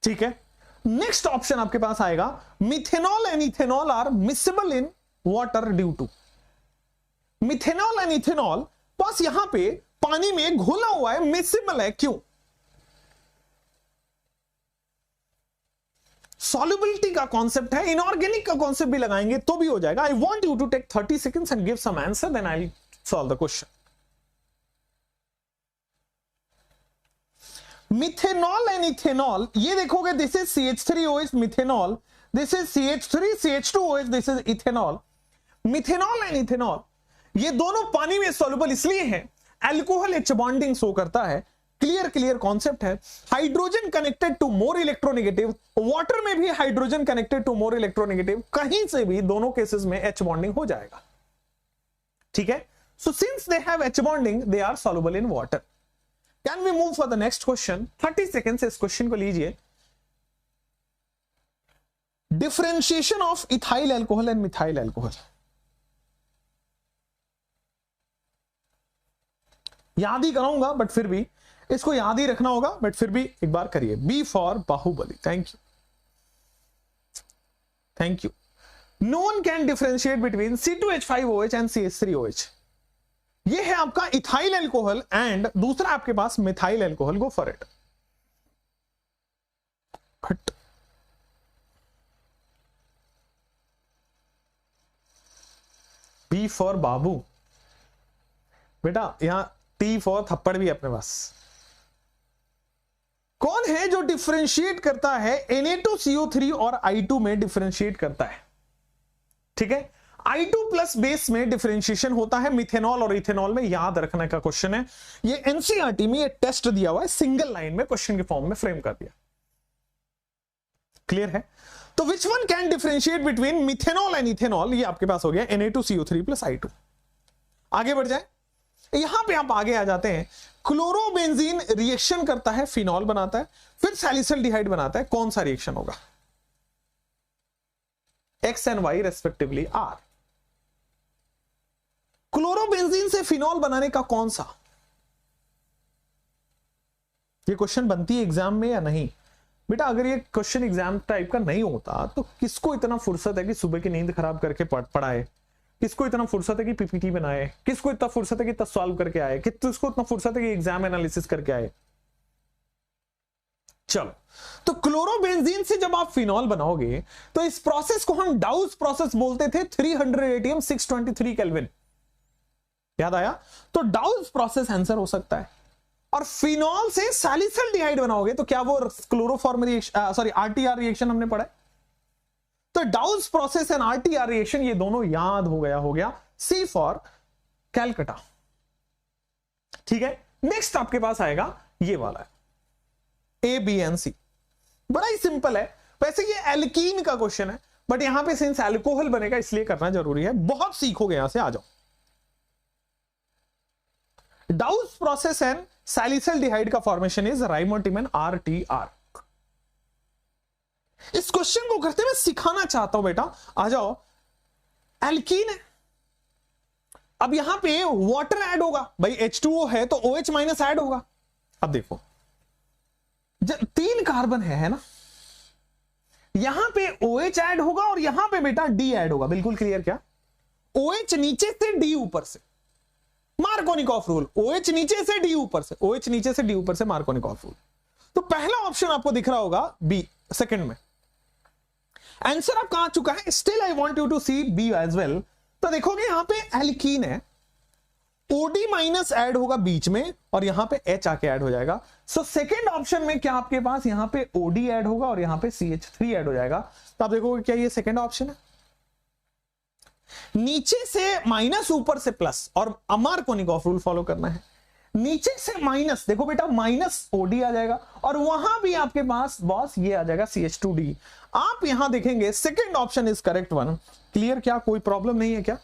ठीक है। नेक्स्ट ऑप्शन आपके पास आएगा, methanol and ethanol are miscible in water due to. Methanol and ethanol बस यहां पे पानी में घुला हुआ है, मिसेबल है, क्यों? सॉल्युबिलिटी का कॉन्सेप्ट है, इनऑर्गेनिक का कॉन्सेप्ट भी लगाएंगे तो भी हो जाएगा। I want you to take 30 seconds and give some answer, then I will solve the question. Methanol and ethanol, ये देखोगे this is CH3OH methanol, this is CH3CH2OH, this is ethanol. Methanol and ethanol ये दोनों पानी में soluble इसलिए हैं, alcohol H bonding show करता है, क्लियर कॉन्सेप्ट है। Hydrogen connected to more electronegative, water में भी hydrogen connected to more electronegative, कहीं से भी दोनों केसेस में H बॉन्डिंग हो जाएगा, ठीक है। So since they have H bonding they are soluble in water. Can we move for the next question? 30 second से इस क्वेश्चन को लीजिए। Differentiation of ethyl alcohol and methyl alcohol, याद ही कराऊंगा बट फिर भी इसको याद ही रखना होगा, बट फिर भी एक बार करिए। B for Baahubali, thank you. No one can differentiate between C2H5OH and CH3OH। ये है आपका इथाइल अल्कोहल एंड दूसरा आपके पास methyl alcohol, go for it. B for Babu, बेटा यहां T फॉर थप्पड़ भी अपने पास। कौन है जो डिफरेंशिएट करता है Na2CO3 और I2 में डिफरेंशिएट करता है, ठीक है। I2 प्लस बेस में डिफरेंशिएशन होता है मिथेनॉल और इथेनॉल में, याद रखने का क्वेश्चन है ये। NCERT में ये टेस्ट दिया हुआ है, सिंगल लाइन में क्वेश्चन के फॉर्म में फ्रेम कर दिया, क्लियर है। तो which one can differentiate between methanol and ethanol, ये आपके पास हो गया Na2CO3 प्लस I2। आगे बढ़ जाए, यहां पे आप आगे आ जाते हैं। क्लोरोबेंजीन रिएक्शन करता है, फिनॉल बनाता है, फिर सैलिसल्डिहाइड बनाता है, कौन सा रिएक्शन होगा? X and Y respectively R। Chlorobenzene से फिनॉल बनाने का कौन सा? ये क्वेश्चन बनती है एग्जाम में या नहीं बेटा? अगर ये क्वेश्चन एग्जाम टाइप का नहीं होता तो किसको इतना फुर्सत है कि सुबह की नींद खराब करके पढ़ाए? किसको इतना फुर्सत है कि PPT बनाए? किसको इतना फुर्सत है कि सॉल्व करके आए? किसको इतना फुर्सत है कि एग्जाम एनालिसिस करके आए? चलो, तो क्लोरोबेंजीन से जब आप फिनॉल बनाओगे तो इस प्रोसेस को हम डाउस प्रोसेस बोलते थे, 300 ATM 623 केल्विन, याद आया? तो डाउस प्रोसेस आंसर हो सकता है। और फिनॉल से सैलिसल्डिहाइड बनाओगे तो क्या वो chloroform reaction, sorry RTR reaction हमने पढ़ा है। तो डाउस प्रोसेस एंड RTR रिएक्शन ये दोनों याद हो गया। सी फॉर कैलकाटा, ठीक है। नेक्स्ट आपके पास आएगा ये वाला है A, B and C। बड़ा ही सिंपल है, वैसे ये एल्कीन का क्वेश्चन है बट यहां पे सिंस अल्कोहल बनेगा इसलिए करना जरूरी है। बहुत सीखोगे, यहां से आ जाओ। डाउस प्रोसेस एंड सैलिसल्डिहाइड का फॉर्मेशन इज राइमोटिमन RTR। इस क्वेश्चन को करते मैं सिखाना चाहता हूं बेटा, आ जाओ। एल्कीन है, अब यहां पे वाटर ऐड होगा भाई, H2O है तो OH माइनस ऐड होगा। अब देखो 3 कार्बन है ना, यहां पे OH ऐड होगा और यहां पे बेटा D ऐड होगा, बिल्कुल क्लियर क्या? OH नीचे से D ऊपर से, मार्कोनिकॉफ रूल, OH नीचे से D ऊपर से, OH नीचे से D ऊपर से, मार्कोनिकॉफ रूल। तो पहला ऑप्शन आपको दिख रहा होगा बी सेकंड में। आंसर आप कहां चुका है, still I want you to see B as well. तो देखोगे यहां पे एल्कीन है, OD माइनस ऐड होगा बीच में और यहां पे H आके ऐड हो जाएगा। सो सेकंड ऑप्शन में क्या आपके पास यहां पे OD ऐड होगा और यहां पे CH3 ऐड हो जाएगा। तो आप देखोगे क्या ये सेकंड ऑप्शन है, नीचे से माइनस ऊपर से प्लस, और मार्कोनिकॉफ रूल फॉलो करना है। नीचे से माइनस, देखो बेटा माइनस OD आ जाएगा और वहां भी आपके पास बॉस ये आ जाएगा CH2D। आप यहां देखेंगे second option is correct one. Clear, क्या कोई प्रॉब्लम नहीं है क्या?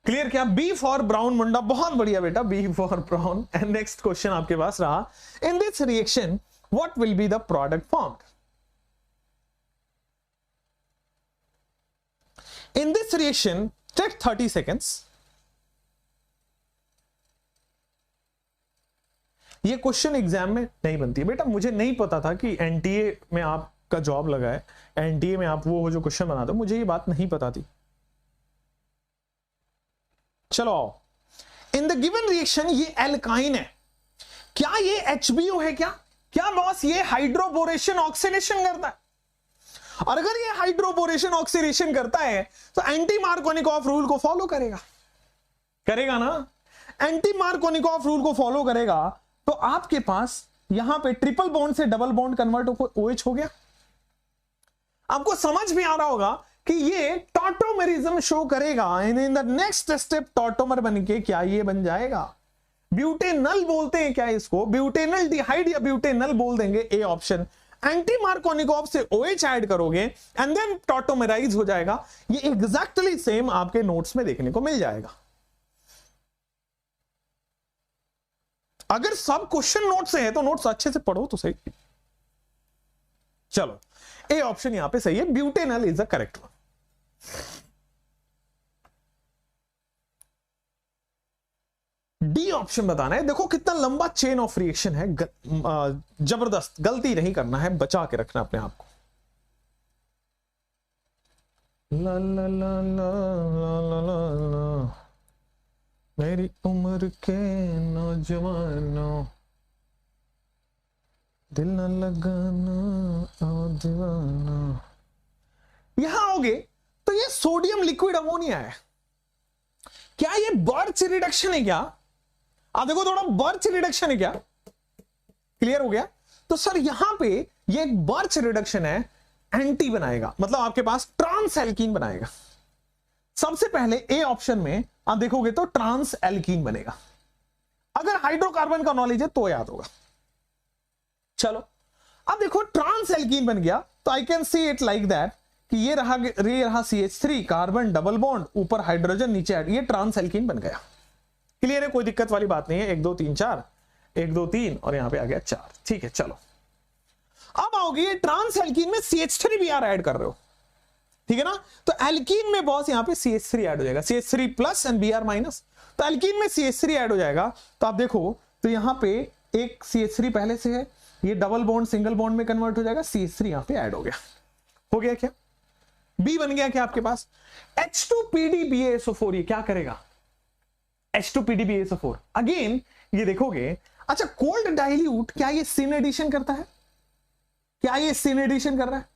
क्लियर क्या? बी फॉर ब्राउन मुंडा, बहुत बढ़िया बेटा, B for brown. And next question आपके पास रहा, in this reaction what will be the product formed? In this reaction, take 30 seconds. ये क्वेश्चन एग्जाम में नहीं बनती है बेटा, मुझे नहीं पता था कि एनटीए में आपका जॉब लगा है, एनटीए में आप वो जो क्वेश्चन बनाते हो, मुझे ये बात नहीं पता थी। चलो आओ, इन द गिवन रिएक्शन ये एल्काइन है, क्या ये HBO है? क्या बॉस ये हाइड्रोबोरेशन ऑक्सीडेशन करता है? और अगर ये हाइड्रोबोरेशन ऑक्सीडेशन करता है तो एंटी मार्कोनिकॉफ रूल को फॉलो करेगा ना? एंटी मार्कोनिकॉफ रूल को फॉलो करेगा तो आपके पास यहां पे ट्रिपल बॉन्ड से डबल बॉन्ड कन्वर्ट होकर OH हो गया। आपको समझ में आ रहा होगा कि ये टॉटोमेरिज्म शो करेगा, in the next step tautomer बनके क्या ये बन जाएगा, ब्यूटेनल बोलते हैं क्या इसको, ब्यूटेनल डिहाइड या ब्यूटेनल बोल देंगे, ए ऑप्शन। एंटी मार्कोनिकॉफ से OH ऐड करोगे एंड देन टॉटोमेराइज हो जाएगा। ये एग्जैक्टली सेम आपके नोट्स में देखने को मिल जाएगा। अगर सब क्वेश्चन नोट से है तो नोट्स अच्छे से पढ़ो तो सही। चलो, ए ऑप्शन यहां पे सही है, butanal is the correct one. D option बताना है। देखो कितना लंबा चेन ऑफ रिएक्शन है, जबरदस्त, गलती नहीं करना है, बचा के रखना अपने आप को। ला ला ला ला ला ला ला ला, मेरी उम्र के नौजवानों, दिल न लगाना ओ दीवाना। यहां आओगे तो ये सोडियम लिक्विड अमोनिया है, क्या ये बर्च रिडक्शन है? क्या आप देखो थोड़ा बर्च रिडक्शन है क्या? क्लियर हो गया? तो सर यहां पे ये एक बर्च रिडक्शन है, एंटी बनाएगा, मतलब आपके पास ट्रांस एल्कीन बनाएगा। सबसे पहले ए ऑप्शन में आप देखोगे तो ट्रांस एल्कीन बनेगा। अगर हाइड्रोकार्बन का नॉलेज है तो याद होगा। चलो अब देखो ट्रांस एल्कीन बन गया तो I can see it like that कि ये रहा CH3 कार्बन डबल बॉन्ड, ऊपर हाइड्रोजन, नीचे ये ट्रांस एल्कीन बन गया। क्लियर है? कोई दिक्कत वाली बात नहीं है। 1 2 3 4, 1 2 3 और यहां पे आ गया 4। ठीक है, चलो अब आओगे ये ट्रांस एल्कीन में CH3 भी यार ऐड कर रहे हो, ठीक है ना? तो एल्कीन में बॉस यहां पे CH3 ऐड हो जाएगा, CH3 plus and Br minus. तो एल्कीन में CH3 ऐड हो जाएगा। तो आप देखो तो यहां पे एक CH3 पहले से है, ये डबल बॉन्ड सिंगल बॉन्ड में कन्वर्ट हो जाएगा, CH3 यहां पे ऐड हो गया। हो गया क्या? बी बन गया क्या आपके पास? H2PDBaSO4 ये क्या करेगा? H2PDBaSO4 अगेन ये देखोगे। अच्छा, कोल्ड डाइल्यूट क्या ये सिन एडिशन करता है? क्या ये सिन एडिशन कर रहा है?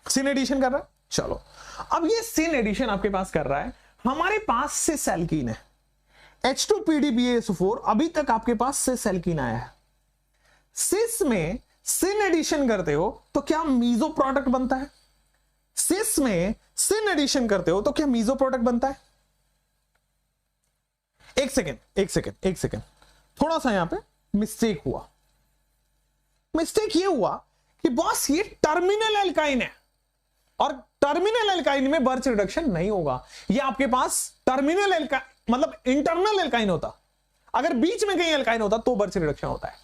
सिन एडिशन कर रहा है। चलो अब ये सिन एडिशन आपके पास कर रहा है, हमारे पास सिस एल्कीन है, H2PDBaSO4 अभी तक आपके पास सिस एल्कीन आया है। सिस में सिन एडिशन करते हो तो क्या मीजो प्रोडक्ट बनता है? सिस में सिन एडिशन करते हो तो क्या मीजो प्रोडक्ट बनता है? एक सेकेंड, थोड़ा सा यहां पे मिस्टेक हुआ। मिस्टेक ये हुआ कि बॉस ये टर्मिनल एल्काइन है और टर्मिनल एल्काइन में बर्च रिडक्शन नहीं होगा। ये आपके पास टर्मिनल एल्काइन मतलब इंटरनल एल्काइन होता, अगर बीच में कहीं एल्काइन होता तो बर्च रिडक्शन होता है।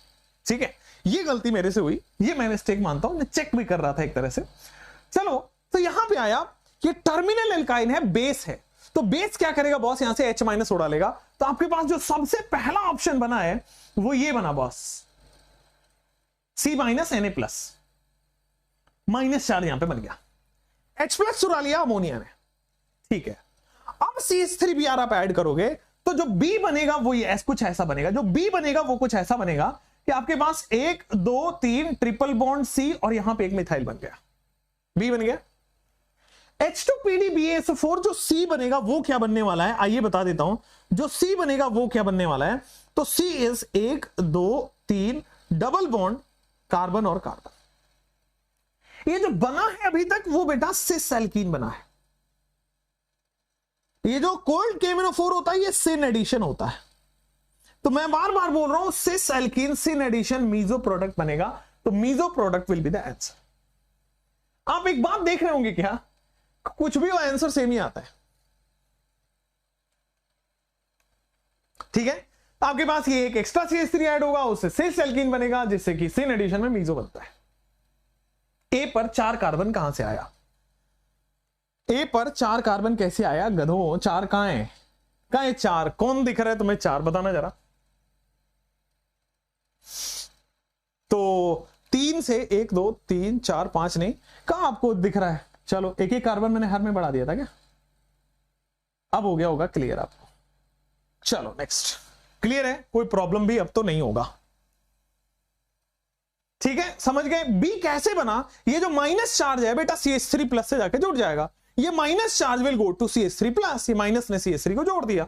ठीक है, ये गलती मेरे से हुई, ये मैं मिस्टेक मानता हूं, मैं चेक भी कर रहा था एक तरह से। चलो तो यहां पे आया, ये टर्मिनल एल्काइन है, बेस है, तो बेस क्या करेगा बॉस? यहां से H माइनस उड़ा लेगा। तो आपके पास जो सबसे पहला ऑप्शन बना है वो ये बना boss, C minus Na plus, -4 यहां पे बन गया, H प्लस चुरा लिया अमोनिया ने। ठीक है, अब CH3Br आप ऐड करोगे तो जो B बनेगा वो ये कुछ ऐसा बनेगा, जो B बनेगा वो कुछ ऐसा बनेगा कि आपके पास 1 2 3 ट्रिपल बॉन्ड C और यहां पे एक मिथाइल बन गया, B बन गया। H2PDBaSO4 जो C बनेगा वो क्या बनने वाला है, आइए बता देता हूं। जो C बनेगा वो क्या बनने वाला है, तो C is 1 2 3 double bond carbon और कार्बन। ये जो बना है अभी तक वो बेटा सिस एल्कीन बना है। ये जो कोल्ड KMnO4 होता है ये सिन एडिशन होता है। तो मैं बार बार बोल रहा हूं cis alkene syn addition meso product बनेगा, तो meso product will be the answer. आप एक बात देख रहे होंगे क्या, कुछ भी हो आंसर सेम ही आता है, ठीक है। तो आपके पास ये एक एक्स्ट्रा CH3 ऐड होगा, उससे सिस एल्कीन बनेगा जिससे कि सिन एडिशन में मीजो बनता है। ए पर 4 कार्बन कहां से आया, ए पर 4 कार्बन कैसे आया गधो, 4 कहां है, कहां है 4, कौन दिख रहा है तुम्हें 4 बताना जरा। तो 3 से 1 2 3 4 5 नहीं, कहां आपको दिख रहा है, चलो एक एक कार्बन मैंने हर में बढ़ा दिया था क्या, अब हो गया होगा क्लियर आपको। चलो नेक्स्ट, क्लियर है, कोई प्रॉब्लम भी अब तो नहीं होगा, ठीक है, समझ गए। बी कैसे बना, ये जो माइनस चार्ज है बेटा CH3 प्लस से जाके जुड़ जाएगा, ये minus charge will go to CH3 plus, ये माइनस ने CH3 को जोड़ दिया।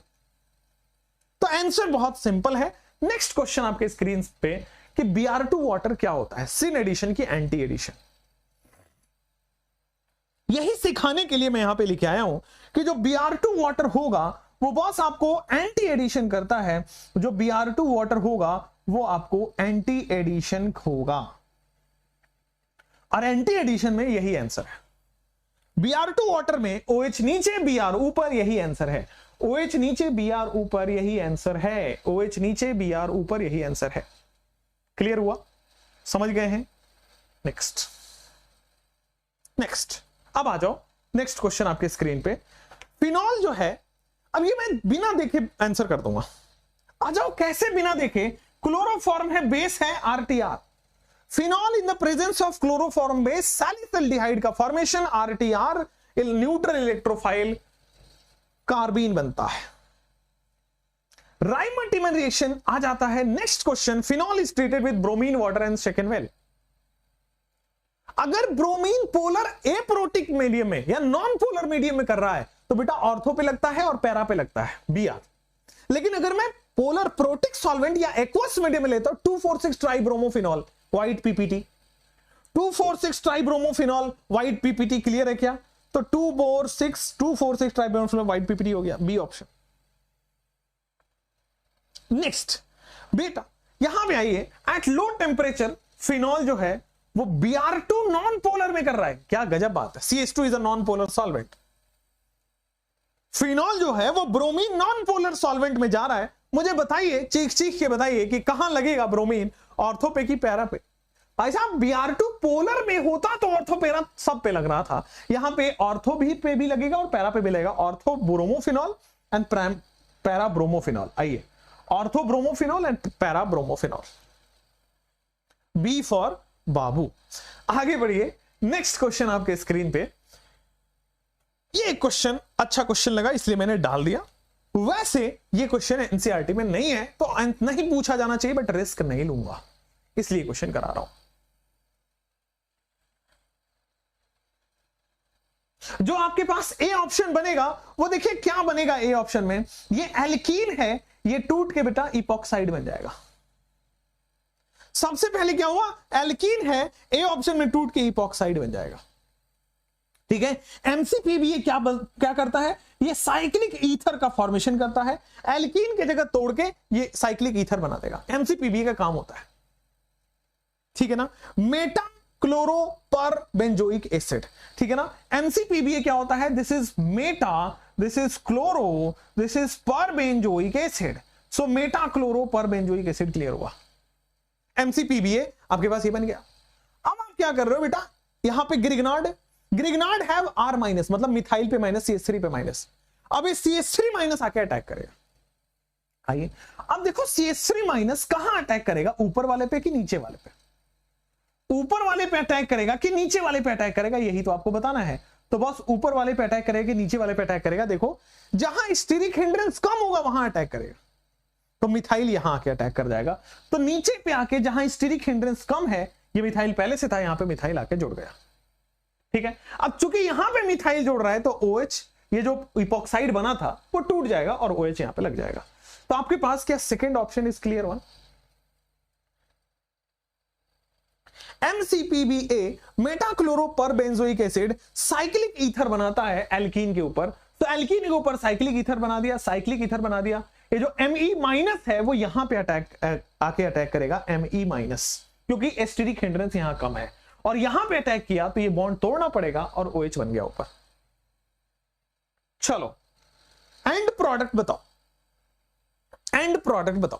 तो आंसर बहुत सिंपल है। नेक्स्ट क्वेश्चन आपके स्क्रीन पे कि Br2 वाटर क्या होता है, सिन एडिशन की एंटी एडिशन। यही सिखाने के लिए मैं यहां पे लिखे आया हूं कि जो Br2 वाटर होगा वो बॉस आपको एंटी एडिशन करता है, जो Br2 वाटर होगा वो आपको एंटी एडिशन होगा, और एंटी एडिशन में यही आंसर है। Br2 वाटर में OH नीचे Br ऊपर, यही आंसर है। OH नीचे Br ऊपर, यही आंसर है। OH नीचे Br ऊपर, यही आंसर है। क्लियर हुआ, समझ गए हैं। नेक्स्ट नेक्स्ट, अब आ जाओ नेक्स्ट क्वेश्चन आपके स्क्रीन पे। फिनॉल जो है, अब ये मैं बिना देखे आंसर कर दूंगा, आ जाओ कैसे बिना देखे। क्लोरोफॉर्म है, बेस है RTR। Phenol in the presence of chloroform base salicylaldehyde का formation RTR, neutral electrophile carbene बनता है। राइमर रिएक्शन आ जाता है। Next question, phenol is treated with bromine water and second well. अगर ब्रोमीन पोलर एप्रोटिक मीडियम में या non polar medium में कर रहा है तो बेटा ऑर्थो पे लगता है और पैरा पे लगता है Br। लेकिन अगर मैं पोलर प्रोटिक सॉल्वेंट या एक्वस मीडियम में लेता हूं, 2,4,6 tribromophenol white PPT, 2,4,6 tribromophenol white PPT, clear है क्या। तो 2,4,6 ट्राइब्रोमोफिनॉल व्हाइट PPT हो गया, बी ऑप्शन। नेक्स्ट बेटा यहां पे आइए, एट लो टेम्परेचर फिनॉल जो है वो Br2 नॉन पोलर में कर रहा है, क्या गजब बात है। CH2 is a non polar solvent, phenol जो है वो ब्रोमीन नॉन पोलर सॉल्वेंट में जा रहा है। मुझे बताइए, चीख चीख के बताइए कि कहां लगेगा ब्रोमीन, ऑर्थो पे की पैरा पे। भाई साहब Br2 पोलर में होता तो ऑर्थो पैरा सब पे लग रहा था, यहां पे ऑर्थो भी पे भी लगेगा और पैरा पे भी लगेगा। Ortho bromophenol and para bromophenol. आइए, ortho bromophenol and para bromophenol, B for Babu. आगे बढ़िए, नेक्स्ट क्वेश्चन आपके स्क्रीन पे। ये क्वेश्चन अच्छा क्वेश्चन लगा इसलिए मैंने डाल दिया। वैसे ये क्वेश्चन एनसीईआरटी में नहीं है तो नहीं पूछा जाना चाहिए, बट रिस्क नहीं लूंगा इसलिए क्वेश्चन करा रहा हूं। जो आपके पास ए ऑप्शन बनेगा वो देखिए क्या बनेगा। ए ऑप्शन में ये एल्कीन है, ये टूट के बेटा इपॉक्साइड बन जाएगा। सबसे पहले क्या हुआ, एल्कीन है, ए ऑप्शन में टूट के इपॉक्साइड बन जाएगा, ठीक है। एमसीपीबीए क्या करता है, ये साइक्लिक ईथर का फॉर्मेशन करता है, एल्कीन की जगह तोड़ के ये साइक्लिक ईथर बना देगा। एमसीपीबीए का काम होता है, ठीक है ना। मेटा क्लोरो पर बेंजोइक एसिड, ठीक है ना। एमसीपीबीए क्या होता है, this is Meta, this is chloro, this is पर बेंजोइक एसिड। सो मेटा क्लोरो पर बेंजोइक एसिड, क्लियर हुआ। एमसीपीबीए आपके पास ये बन गया। अब आप क्या कर रहे हो बेटा, यहां पे Grignard, Grignard have R minus, मतलब मिथाइल पे माइनस, CH3 पे माइनस। अब ये CH3 माइनस आके अटैक करेगा। आइए अब देखो CH3 माइनस कहां अटैक करेगा, ऊपर वाले पे कि नीचे वाले पे। ऊपर वाले पे अटैक करेगा कि नीचे वाले पे अटैक करेगा, यही तो आपको बताना है। तो बस ऊपर वाले पे अटैक करेगा, नीचे वाले पे अटैक करेगा। देखो जहां स्टीरिक हिंड्रेंस कम होगा वहां अटैक करेगा, तो मिथाइल यहां आके अटैक कर जाएगा। तो नीचे पे आके जहां स्टीरिक हिंड्रेंस कम है, ये मिथाइल पहले से था, यहां पे मिथाइल आके जुड़ गया। ठीक है, अब चूंकि यहां पे मिथाइल जुड़ रहा है तो OH ये जो इपॉक्साइड बना था वो टूट जाएगा और OH यहां पे लग जाएगा। तो आपके पास क्या second option is clear one. MCPBA meta-chloroperbenzoic acid cyclic ether बनाता है एल्कीन के ऊपर, तो एल्कीन के ऊपर साइक्लिक ईथर बना दिया, साइक्लिक ईथर बना दिया। ये जो Me- है वो यहां पे आके अटैक करेगा Me-, क्योंकि एस्टेरिक हिंड्रेंस यहां कम है, और यहां पे अटैक किया तो ये बॉन्ड तोड़ना पड़ेगा और OH बन गया ऊपर। चलो एंड प्रोडक्ट बताओ, एंड प्रोडक्ट बताओ।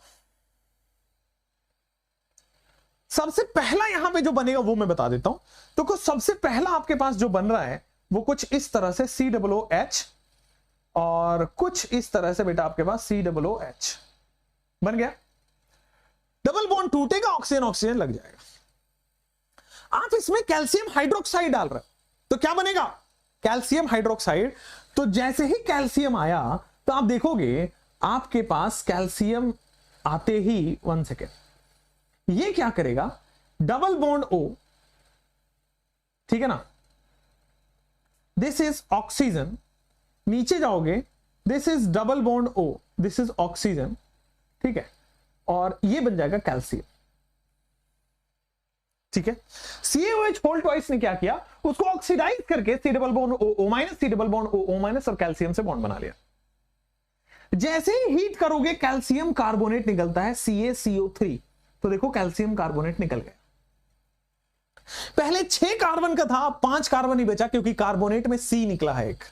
सबसे पहला यहां पे जो बनेगा वो मैं बता देता हूं। तो कुछ सबसे पहला आपके पास जो बन रहा है वो कुछ इस तरह से COOH, और कुछ इस तरह से बेटा आपके पास COOH बन गया। डबल बॉन्ड टूटेगा, ऑक्सीजन ऑक्सीजन लग जाएगा। आप इसमें कैल्शियम हाइड्रोक्साइड डाल रहे हो तो क्या बनेगा, कैल्शियम हाइड्रोक्साइड। तो जैसे ही कैल्शियम आया तो आप देखोगे आपके पास कैल्शियम आते ही 1 सेकेंड ये क्या करेगा, डबल बॉन्ड O, ठीक है ना, दिस इज ऑक्सीजन, नीचे जाओगे this is double bond O, this is oxygen, ठीक है, और ये बन जाएगा कैल्शियम। ठीक है, CaOH होल ट्वाइस ने क्या किया, उसको ऑक्सीडाइज करके C double bond O, C double bond O- और कैल्शियम से बॉन्ड बना लिया। जैसे ही हीट करोगे कैल्शियम कार्बोनेट निकलता है CaCO3, तो देखो कैल्शियम कार्बोनेट निकल गया। पहले 6 कार्बन का था, 5 कार्बन ही बचा क्योंकि कार्बोनेट में C निकला है एक।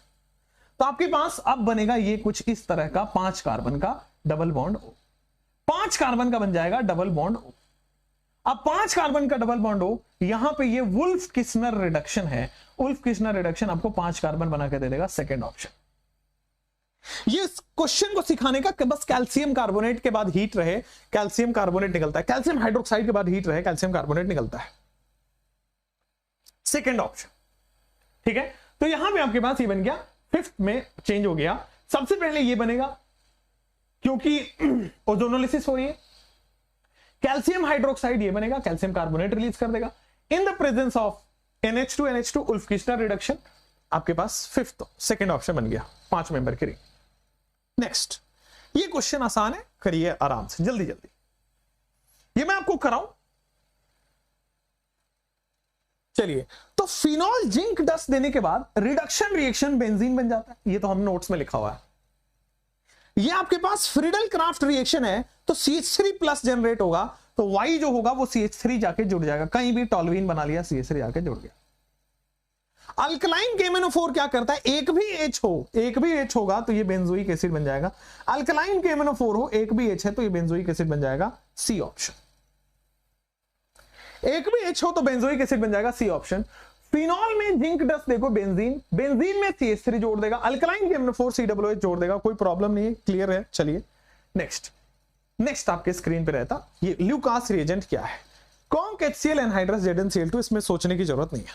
तो आपके पास अब बनेगा ये कुछ इस तरह का 5 कार्बन का डबल बॉन्ड O, 5 कार्बन का बन जाएगा डबल बॉन्ड O। अब 5 कार्बन का डबल बॉन्ड O, यहां पे ये वुल्फ किस्नर रिडक्शन है, वुल्फ किस्नर रिडक्शन आपको 5 कार्बन बना के दे देगा, सेकेंड ऑप्शन। ये क्वेश्चन को सिखाने का बस कैल्शियम कार्बोनेट के बाद हीट रहे कैल्शियम कार्बोनेट निकलता है, कैल्शियम हाइड्रोक्साइड के बाद हीट रहे कैल्शियम कार्बोनेट निकलता है, सेकंड ऑप्शन। ठीक है, तो यहां पे आपके पास ये बन गया, फिफ्थ में चेंज हो गया। सबसे पहले ये बनेगा क्योंकि ओजोनोलिसिस हो रही है, कैल्शियम हाइड्रोक्साइड ये बनेगा, कैल्शियम कार्बोनेट रिलीज कर देगा in the presence of NH2 Wolff Kishner reduction. आपके पास फिफ्थ सेकंड ऑप्शन बन गया, 5 मेंबर की रिंग। नेक्स्ट, ये क्वेश्चन आसान है, करिए आराम से, जल्दी जल्दी ये मैं आपको कराऊं। चलिए, तो फिनॉल जिंक डस्ट देने के बाद रिडक्शन रिएक्शन बेंजीन बन जाता है, ये तो हम नोट्स में लिखा हुआ है। ये आपके पास फ्रीडल क्राफ्ट रिएक्शन है, तो CH3+ जनरेट होगा, तो Y जो होगा वो CH3 जाके जुड़ जाएगा, कहीं भी टॉलवीन बना लिया, CH3 जाके जुड़ गया। अल्कलाइन KMnO4 क्या करता है, एक भी H होगा तो ये बेंजोइक एसिड बन जाएगा। अल्कलाइन KMnO4 हो, एक भी H है तो ये बेंजोइक एसिड बन जाएगा, C ऑप्शन। एक भी H हो तो बेंजोइक एसिड बन जाएगा, C ऑप्शन। फिनॉल में जिंक डस्ट देखो, बेंजीन, बेंजीन में CH3 जोड़ देगा, अल्कलाइन KMnO4 COOH जोड़ देगा, कोई प्रॉब्लम नहीं है, क्लियर है। चलिए नेक्स्ट आपके स्क्रीन पे रहता ये ल्यूकास रिएजेंट क्या है, कॉन्क HCl एनहाइड्रस ZnCl2, इसमें सोचने की जरूरत नहीं है,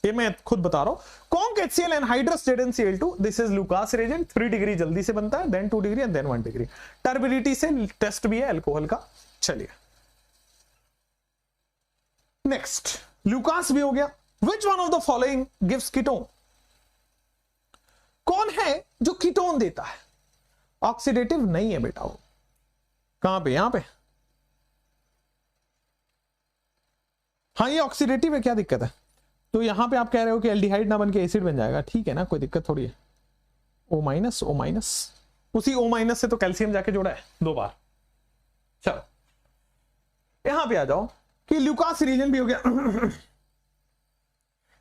ये मैं खुद बता रहा हूं। Conc HCl anhydrous ZnCl2, this is Lucas reagent, 3 degree जल्दी से बनता है, then 2 degree and then 1 degree. Turbidity से टेस्ट भी है अल्कोहल का। चलिए नेक्स्ट, ल्यूकास भी हो गया। विच one of the following gives ketone, कौन है जो कीटोन देता है, ऑक्सीडेटिव नहीं है बेटा वो, कहां पे, यहां पे, हाँ ये ऑक्सीडेटिव है, क्या दिक्कत है। तो यहां पे आप कह रहे हो कि एल्डिहाइड ना बन के एसिड बन जाएगा, ठीक है ना, कोई दिक्कत थोड़ी है। O-, उसी O- से तो कैल्शियम जाके जोड़ा है 2 बार। चलो यहां पे आ जाओ कि ल्यूकास रिएजेंट भी हो गया।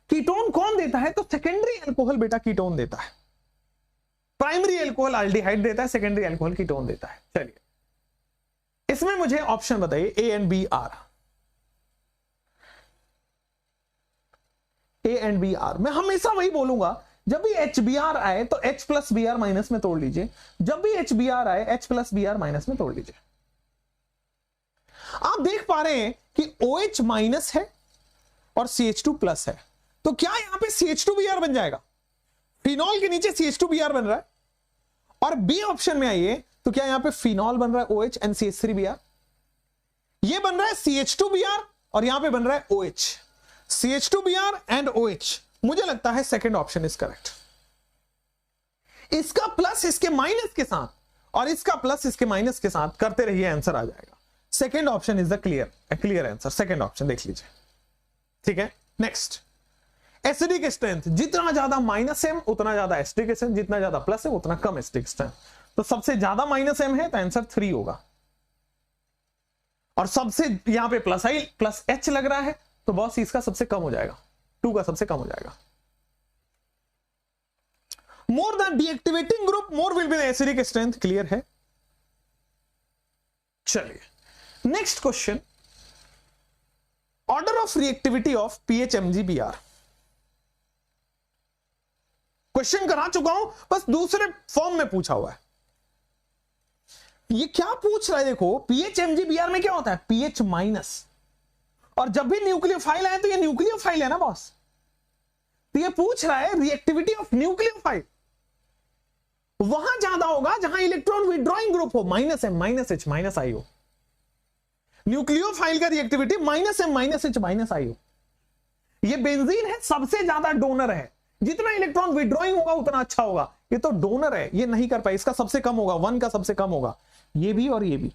कीटोन कौन देता है, तो सेकेंडरी अल्कोहल बेटा कीटोन देता है, प्राइमरी अल्कोहल एल्डिहाइड देता है, सेकेंडरी अल्कोहल कीटोन देता है। चलिए इसमें मुझे ऑप्शन बताइए A and B R। A and B R, मैं हमेशा वही बोलूंगा, जब भी HBr आए तो H प्लस Br माइनस में तोड़ लीजिए, जब भी HBr आए H प्लस Br माइनस में तोड़ लीजिए। आप देख पा रहे हैं कि OH माइनस है और CH2 प्लस है, तो क्या यहां पे CH2Br बन जाएगा, फिनॉल के नीचे CH2Br बन रहा है, और बी ऑप्शन में आइए तो क्या यहां पे फिनॉल बन रहा है OH एंड CH3Br, ये बन रहा है CH2Br और यहां पे बन रहा है OH, CH2Br एंड OH। मुझे लगता है सेकंड ऑप्शन इज करेक्ट। इसका प्लस इसके माइनस के साथ और इसका प्लस इसके माइनस के साथ करते रहिए, आंसर आ जाएगा। Second option is the clear answer, second option देख लीजिए, ठीक है। नेक्स्ट, एसिडिक स्ट्रेंथ, जितना ज्यादा माइनस m उतना ज्यादा एसिडिक स्ट्रेंथ, जितना ज्यादा प्लस है उतना कम एसिडिक स्ट्रेंथ। तो सबसे ज्यादा माइनस m है तो आंसर 3 होगा, और सबसे यहां पे प्लस i प्लस h लग रहा है तो बॉस इसका सबसे कम हो जाएगा, 2 का सबसे कम हो जाएगा। More the deactivating group more will be the acidic strength, clear है। चलिए next question, order of reactivity of PHMgBr। Question करा चुका हूं, बस दूसरे फॉर्म में पूछा हुआ है। ये क्या पूछ रहा है, देखो PHMgBr में क्या होता है, pH माइनस, और जब भी न्यूक्लियोफाइल आए तो ये न्यूक्लियोफाइल है ना बॉस, तो ये पूछ रहा है रिएक्टिविटी ऑफ न्यूक्लियोफाइल, वहां ज्यादा होगा जहां इलेक्ट्रॉन विड्रॉइंग ग्रुप हो, -m -h -i हो। न्यूक्लियोफाइल का रिएक्टिविटी -m -h -i हो। ये बेंजीन है, सबसे ज्यादा डोनर है, जितना इलेक्ट्रॉन विड्रॉइंग होगा उतना अच्छा होगा। ये तो डोनर है, ये नहीं कर पाए, इसका सबसे कम होगा, 1 का सबसे कम होगा, ये भी और ये भी।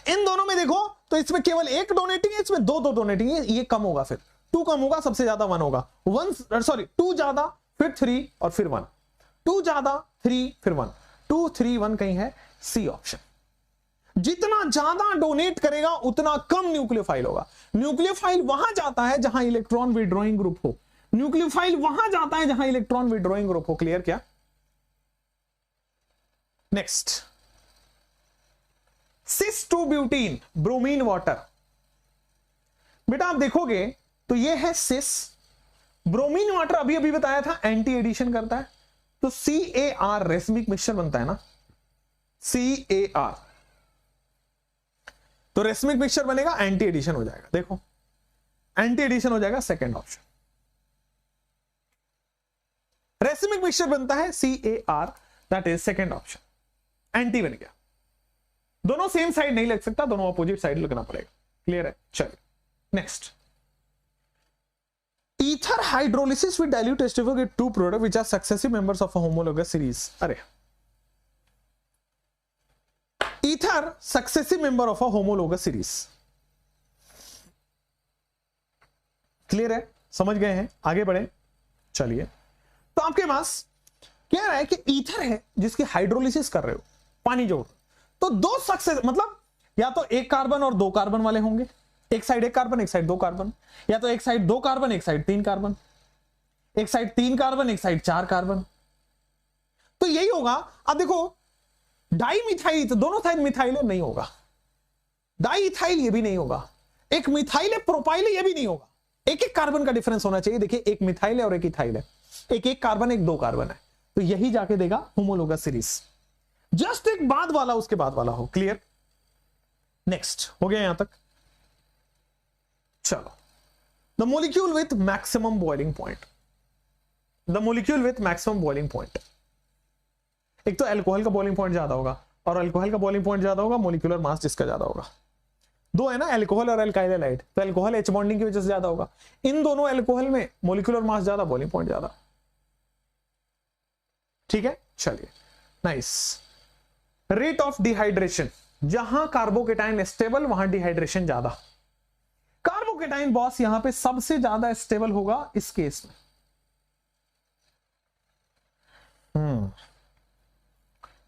इन दोनों में देखो तो इसमें केवल 1 डोनेटिंग है, इसमें 2 डोनेटिंग है, ये कम होगा, फिर 2 कम होगा, सबसे ज्यादा 1 होगा, 2 ज्यादा फिर 3 और फिर 1, 2 ज्यादा 3 फिर 1, 2 3 1 कहीं है, सी ऑप्शन। जितना ज्यादा डोनेट करेगा उतना कम न्यूक्लियोफाइल होगा। न्यूक्लियोफाइल वहां जाता है जहां इलेक्ट्रॉन विड्रॉइंग ग्रुप हो, न्यूक्लियोफाइल वहां जाता है जहां इलेक्ट्रॉन विड्रॉइंग ग्रुप हो, क्लियर क्या। नेक्स्ट, सिस 2 ब्यूटीन ब्रोमीन वाटर। बेटा आप देखोगे तो ये है सिस, ब्रोमीन वाटर अभी अभी बताया था एंटी एडिशन करता है, तो CAR रेसमिक मिक्सचर बनता है ना, CAR, तो रेसमिक मिक्सचर बनेगा, एंटी एडिशन हो जाएगा। देखो एंटी एडिशन हो जाएगा, सेकंड ऑप्शन। रेसमिक मिक्सचर बनता है CAR, that is second option, anti बन गया। दोनों सेम साइड नहीं लग सकता, दोनों अपोजिट साइड लगना पड़ेगा, क्लियर है। चलिए next, ether hydrolysis with dilute H2O get 2 products which are successive members of a homologous series। अरे ether successive member of a homologous series, clear है, समझ गए हैं, आगे बढ़े। चलिए, तो आपके पास क्या है कि ईथर है जिसकी हाइड्रोलिसिस कर रहे हो, पानी जोड़, तो 2 सक्सेस, मतलब या तो 1 कार्बन और 2 कार्बन वाले होंगे, एक साइड 1 कार्बन एक साइड 2 कार्बन, या तो एक साइड 2 कार्बन एक साइड 3 कार्बन, एक साइड 3 कार्बन एक साइड 4 कार्बन, तो यही होगा। अब देखो डाई मिथाइल, तो दोनों साइड मिथाइल है, नहीं होगा। डाई इथाइल ये भी नहीं होगा, एक मिथाइल है प्रोपाइल है, ये भी नहीं होगा। एक एक कार्बन का डिफरेंस होना चाहिए, देखिए एक मिथाइल है और एक इथाइल है, एक एक कार्बन एक 2 कार्बन है, तो यही जाके देगा होमोलोगस सीरीज। जस्ट एक बाद वाला उसके बाद वाला हो, क्लियर। नेक्स्ट हो गया यहां तक, चलो। The molecule with maximum boiling point, the molecule with maximum boiling point, एक तो अल्कोहल का बॉइलिंग पॉइंट ज्यादा होगा, और अल्कोहल का बॉइलिंग पॉइंट ज्यादा होगा मोलिकुलर मास जिसका ज्यादा होगा। 2 है ना, अल्कोहल और अल्काइल हैलाइड, तो अल्कोहल H बॉन्डिंग की वजह से ज्यादा होगा। इन दोनों अल्कोहल में मोलिकुलर मास ज्यादा, बॉइलिंग पॉइंट ज्यादा, ठीक है। चलिए नाइस। रेट ऑफ डिहाइड्रेशन, जहां कार्बोकेटाइन स्टेबल वहां डिहाइड्रेशन ज्यादा। कार्बोकेटाइन बॉस यहां पे सबसे ज्यादा स्टेबल होगा इस केस में।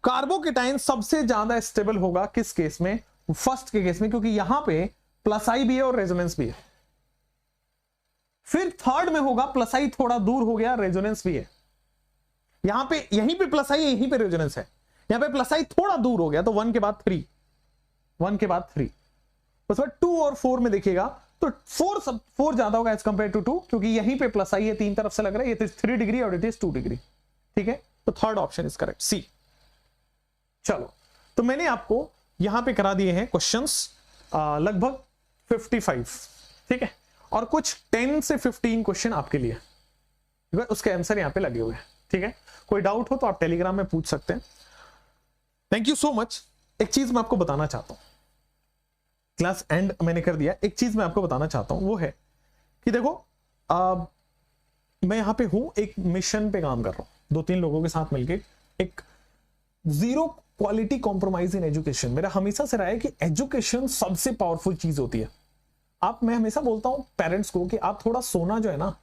कार्बोकेटाइन सबसे ज्यादा स्टेबल होगा किस केस में, फर्स्ट के केस में, क्योंकि यहां पे प्लस आई भी है और रेजोनेंस भी है। फिर थर्ड में होगा प्लस आई थोड़ा दूर हो गया, रेजोनेंस भी है। यहां पे यहीं पे प्लस आई है, यहीं पे रेजोनेंस है, यहां पे प्लस आई थोड़ा दूर हो गया, तो 1 के बाद 3, 1 के बाद 3, बस 2 और 4 में देखिएगा तो 4 ज्यादा होगा एज कंपेयर टू 2, क्योंकि यहीं पे प्लस आई है, 3 तरफ से लग रहा है, ये 3 डिग्री और इट इज 2 डिग्री, ठीक है। तो थर्ड ऑप्शन इज करेक्ट, सी। चलो, तो मैंने आपको यहां पे करा दिए हैं क्वेश्चंस लगभग 55, ठीक है, और कुछ 10 से 15 क्वेश्चन आपके लिए बिकॉज उसके आंसर यहाँ पे लगे हुए हैं, ठीक है। कोई डाउट हो तो आप टेलीग्राम में पूछ सकते हैं। Thank you so much. एक चीज मैं आपको बताना चाहता हूं, क्लास एंड मैंने कर दिया, एक चीज मैं आपको बताना चाहता हूं, वो है कि देखो मैं यहां पे हूं, एक मिशन पे काम कर रहा हूं 2-3 लोगों के साथ मिलके, एक zero quality compromise in education. मेरा हमेशा से रहा है कि एजुकेशन सबसे पावरफुल चीज होती है। मैं हमेशा बोलता हूं पेरेंट्स को कि आप थोड़ा सोना जो है ना,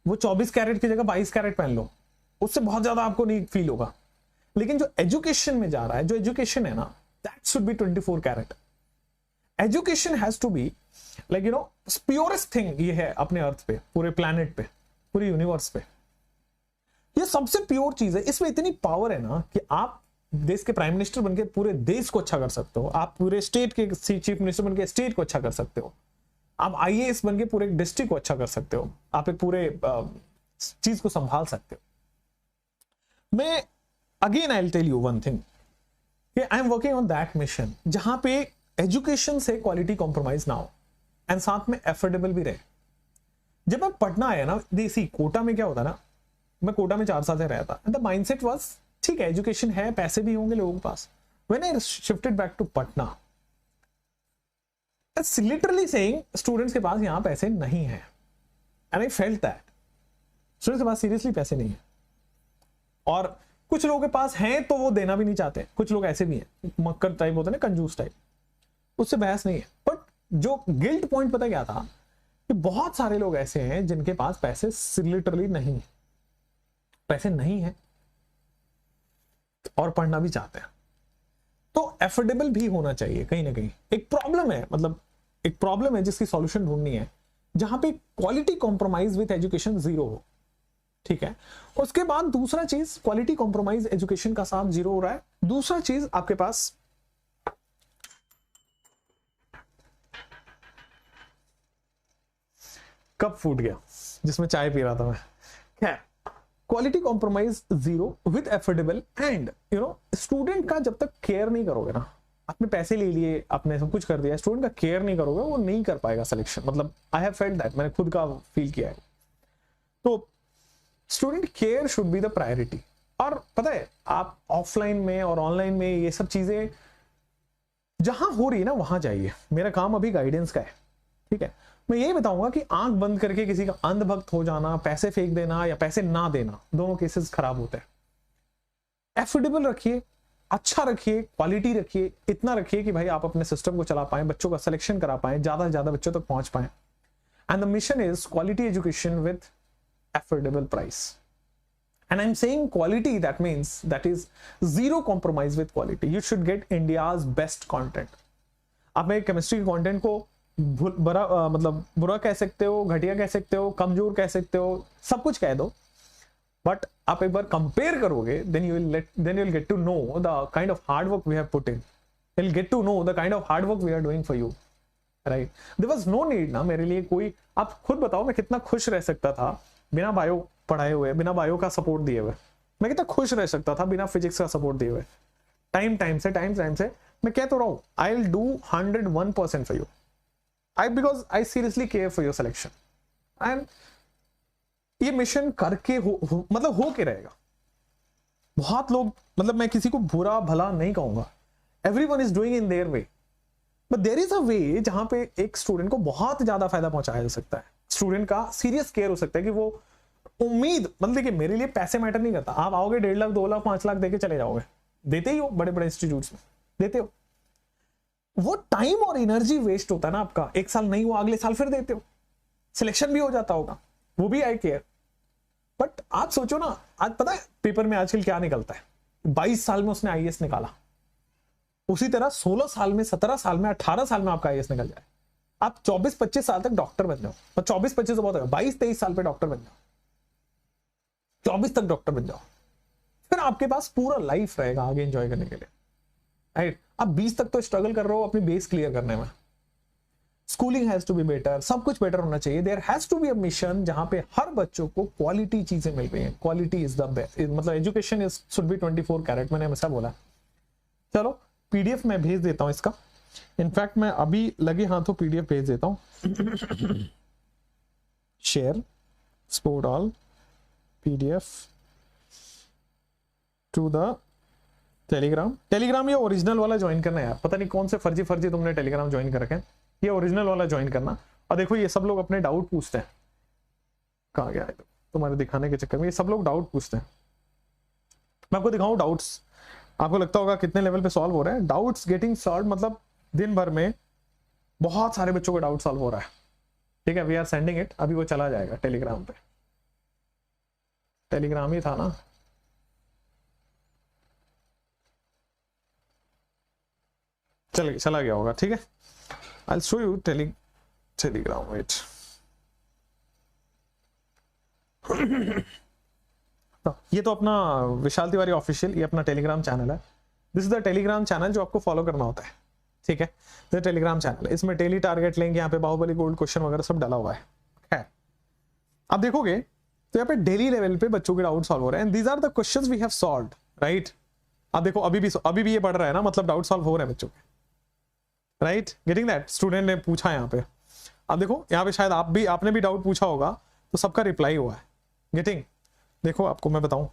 वो 24 कैरेट की जगह 22 कैरेट पहन लो, उससे बहुत ज्यादा आपको नहीं फील होगा। लेकिन जो एजुकेशन में जा रहा है, जो एजुकेशन है ना, that should be 24 carat. Education has to be like you know purest thing ये है अपने अर्थ पे, पूरे प्लैनेट पे, पूरे यूनिवर्स पे। ये सबसे प्योर चीज है। इसमें इतनी पावर है ना कि आप देश के प्राइम मिनिस्टर बनके पूरे देश को अच्छा कर सकते हो, आप पूरे स्टेट के चीफ मिनिस्टर बनके स्टेट को अच्छा कर सकते हो, आप आईएएस बनके पूरे डिस्ट्रिक्ट को अच्छा कर सकते हो, आप एक पूरे चीज को संभाल सकते हो। मैं again I will tell you one thing कि I am working on that mission जहां पे एजुकेशन से क्वालिटी कॉम्प्रोमाइज ना हो एंड साथ में एफोर्डेबल भी रहे। जब मैं पटना आया ना, देसी कोटा में क्या होता ना, मैं कोटा में 4 साल से रहता, द माइंडसेट वाज ठीक है, एजुकेशन है, पैसे भी होंगे लोगों के पास। When I shifted back to Patna, it's literally saying students के पास यहां पैसे नहीं है, and I felt that students के पास सीरियसली पैसे नहीं है। और कुछ लोगों के पास हैं तो वो देना भी नहीं चाहते, कुछ लोग ऐसे भी हैं, मक्कर टाइप होते हैं ना, कंजूस टाइप, उससे बहस नहीं है। बट जो गिल्ट पॉइंट पता क्या था कि बहुत सारे लोग ऐसे हैं जिनके पास पैसे लिटरली नहीं है, पैसे नहीं है और पढ़ना भी चाहते हैं। तो एफोर्डेबल भी होना चाहिए कहीं ना कहीं। एक प्रॉब्लम है, मतलब एक प्रॉब्लम है जिसकी सॉल्यूशन ढूंढनी है, जहां पे quality compromise with education zero हो, ठीक है। उसके बाद दूसरा चीज, क्वालिटी कॉम्प्रोमाइज एजुकेशन का साथ जीरो हो रहा है। दूसरा चीज आपके पास कप फूट गया जिसमें चाय पी रहा था मैं, क्या quality compromise zero with affordable and you know student का जब तक केयर नहीं करोगे ना, आपने पैसे ले लिए, आपने सब कुछ कर दिया, स्टूडेंट का केयर नहीं करोगे, वो नहीं कर पाएगा सिलेक्शन। मतलब आई हैव फेल्ट दैट, मैंने खुद का फील किया है। तो student care should be the priority. और पता है, आप ऑफलाइन में और ऑनलाइन में ये सब चीजें जहां हो रही है ना, वहां जाइए। मेरा काम अभी गाइडेंस का है, ठीक है। मैं यही बताऊंगा कि आंख बंद करके किसी का अंधभक्त हो जाना, पैसे फेंक देना या पैसे ना देना, दोनों केसेस खराब होते हैं। एफोर्डेबल रखिए, अच्छा रखिए, क्वालिटी रखिए, इतना रखिए कि भाई आप अपने सिस्टम को चला पाए, बच्चों का सिलेक्शन करा पाए, ज्यादा से ज्यादा बच्चों तक पहुंच पाए। And the mission is quality education with affordable price. And I'm saying quality, that means that is zero compromise with quality. You should get India's best content. आप में केमिस्ट्री के कंटेंट को मतलब बुरा कह सकते हो, घटिया कह सकते हो, कमजोर कह सकते हो, सब कुछ कह दो, बट आप एक बार कंपेयर करोगे, then you will get to know the kind of hard work we have put in. You'll get to know the kind of hard work we are doing for you. Right? There was no need ना मेरे लिए कोई, आप खुद बताओ मैं कितना खुश रह सकता था बिना बायो पढ़ाए हुए, बिना बायो का सपोर्ट दिए हुए। मैं कितना खुश रह सकता था बिना फिजिक्स का सपोर्ट दिए हुए। टाइम से मैं कह तो रहा हूं, I will do 101% for you, because I seriously care for your selection. And ये मिशन करके मतलब हो के रहेगा। बहुत लोग, मतलब मैं किसी को बुरा भला नहीं कहूंगा, everyone is doing in their way, but there is a way जहां पे एक स्टूडेंट को बहुत ज्यादा फायदा पहुंचाया जा सकता है। स्टूडेंट का सीरियस केयर हो सकता है कि वो उम्मीद, मतलब देखिए मेरे लिए पैसे मैटर नहीं करता, आप आओगे 1.5 लाख 2 लाख 5 लाख देके चले जाओगे, देते ही हो, बड़े बड़े इंस्टीट्यूट्स में देते हो। वो टाइम और एनर्जी वेस्ट होता है ना आपका, एक साल नहीं हुआ अगले साल फिर देते हो, सिलेक्शन भी हो जाता होगा, वो भी आई केयर। बट आप सोचो ना, आज पता है पेपर में आजकल क्या निकलता है, 22 साल में उसने आईएएस निकाला, उसी तरह 16 साल में, 17 साल में, 18 साल में आपका आईएएस निकल जाए, आप 24-25 साल तक डॉक्टर बन जाओ। और 24-25 तो बहुत है, 22-23 साल पे डॉक्टर बन जाओ, 24 तक डॉक्टर बन जाओ, फिर आपके पास पूरा लाइफ रहेगा आगे एंजॉय करने के लिए। राइट? आप 20 तक तो स्ट्रगल कर रहे हो अपनी बेस क्लियर करने में। Schooling has to be better, सब कुछ बेटर होना चाहिए। There has to be a mission जहां पे हर बच्चों को क्वालिटी चीजें मिल रही हैं। क्वालिटी इज द बेस्ट, मतलब education is should be 24 carat, मैंने हमेशा बोला। चलो पीडीएफ मैं भेज देता हूं इसका, इनफैक्ट मैं अभी लगे हाथों पीडीएफ भेज देता हूं। Share support all, PDF to the Telegram. Telegram ये ओरिजिनल वाला ज्वाइन करना है यार, पता नहीं कौन से फर्जी फर्जी तुमने टेलीग्राम ज्वाइन कर रखे हैं, ये ओरिजिनल वाला ज्वाइन करना। और देखो ये सब लोग अपने डाउट पूछते हैं, कहाँ गया है तुम्हारे दिखाने के चक्कर में, ये सब लोग डाउट पूछते हैं। मैं आपको दिखाऊं डाउट्स, आपको लगता होगा कितने लेवल पे सॉल्व हो रहा है। डाउट्स गेटिंग सॉल्व मतलब दिन भर में बहुत सारे बच्चों का डाउट सॉल्व हो रहा है, ठीक है। वी आर सेंडिंग इट, अभी वो चला जाएगा टेलीग्राम पे, टेलीग्राम ही था ना, चला गया होगा, ठीक है। I will show you Telegram, wait. ये तो अपना विशाल तिवारी ऑफिशियल, ये अपना टेलीग्राम चैनल है। This is the Telegram channel जो आपको फॉलो करना होता है, ठीक है। ये टेलीग्राम चैनल है, इसमें डेली टारगेट लेंगे, यहाँ पे बाहुबली गोल्ड क्वेश्चन वगैरह सब डाला हुआ है। आप देखोगे तो यहाँ पे डेली लेवल पे बच्चों के डाउट सॉल्व हो रहे हैं, these are the questions we have solved, right. आप देखो अभी भी ये पढ़ रहा है ना, मतलब डाउट सॉल्व हो रहे हैं बच्चों के, राइट। गेटिंग दैट, स्टूडेंट ने पूछा यहाँ पे, अब देखो यहाँ पे शायद आपने भी डाउट पूछा होगा, तो सबका रिप्लाई हुआ है। गेटिंग, देखो आपको मैं बताऊं,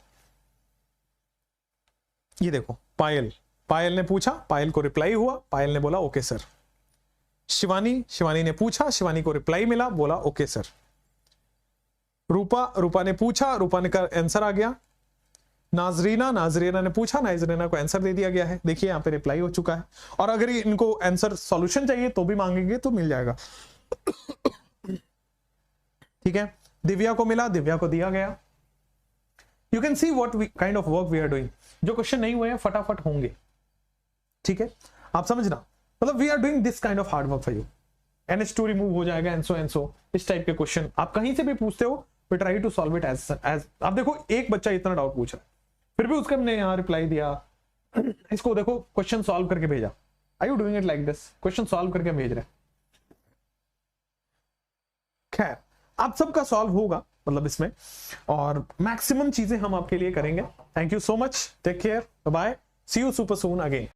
ये देखो पायल ने पूछा, पायल को रिप्लाई हुआ, पायल ने बोला ओके सर। शिवानी ने पूछा, शिवानी को रिप्लाई मिला, बोला ओके सर। रूपा ने पूछा, रूपा ने का आंसर आ गया। नाजरीना ने पूछा, नाजरीना को आंसर दे दिया गया है, देखिए यहाँ पे रिप्लाई हो चुका है। और अगर इनको आंसर सॉल्यूशन चाहिए तो भी मांगेंगे तो मिल जाएगा, ठीक है। दिव्या को मिला, दिव्या को दिया गया। You can see what kind of work we are doing. जो क्वेश्चन नहीं हुए हैं फटाफट होंगे, ठीक है, आप समझना, मतलब we are doing this kind of hard work for you. NH2 remove हो जाएगा, एंसो इस टाइप के क्वेश्चन आप कहीं से भी पूछते हो, we try to solve it as आप देखो एक बच्चा इतना डाउट पूछ रहा है, फिर भी उसके हमने यहाँ रिप्लाई दिया, इसको देखो क्वेश्चन सॉल्व करके भेजा। Are you doing it like this, question solve करके भेज रहे। खैर आप सबका सॉल्व होगा मतलब इसमें, और मैक्सिमम चीजें हम आपके लिए करेंगे। Thank you so much, take care, bye, see you super soon again.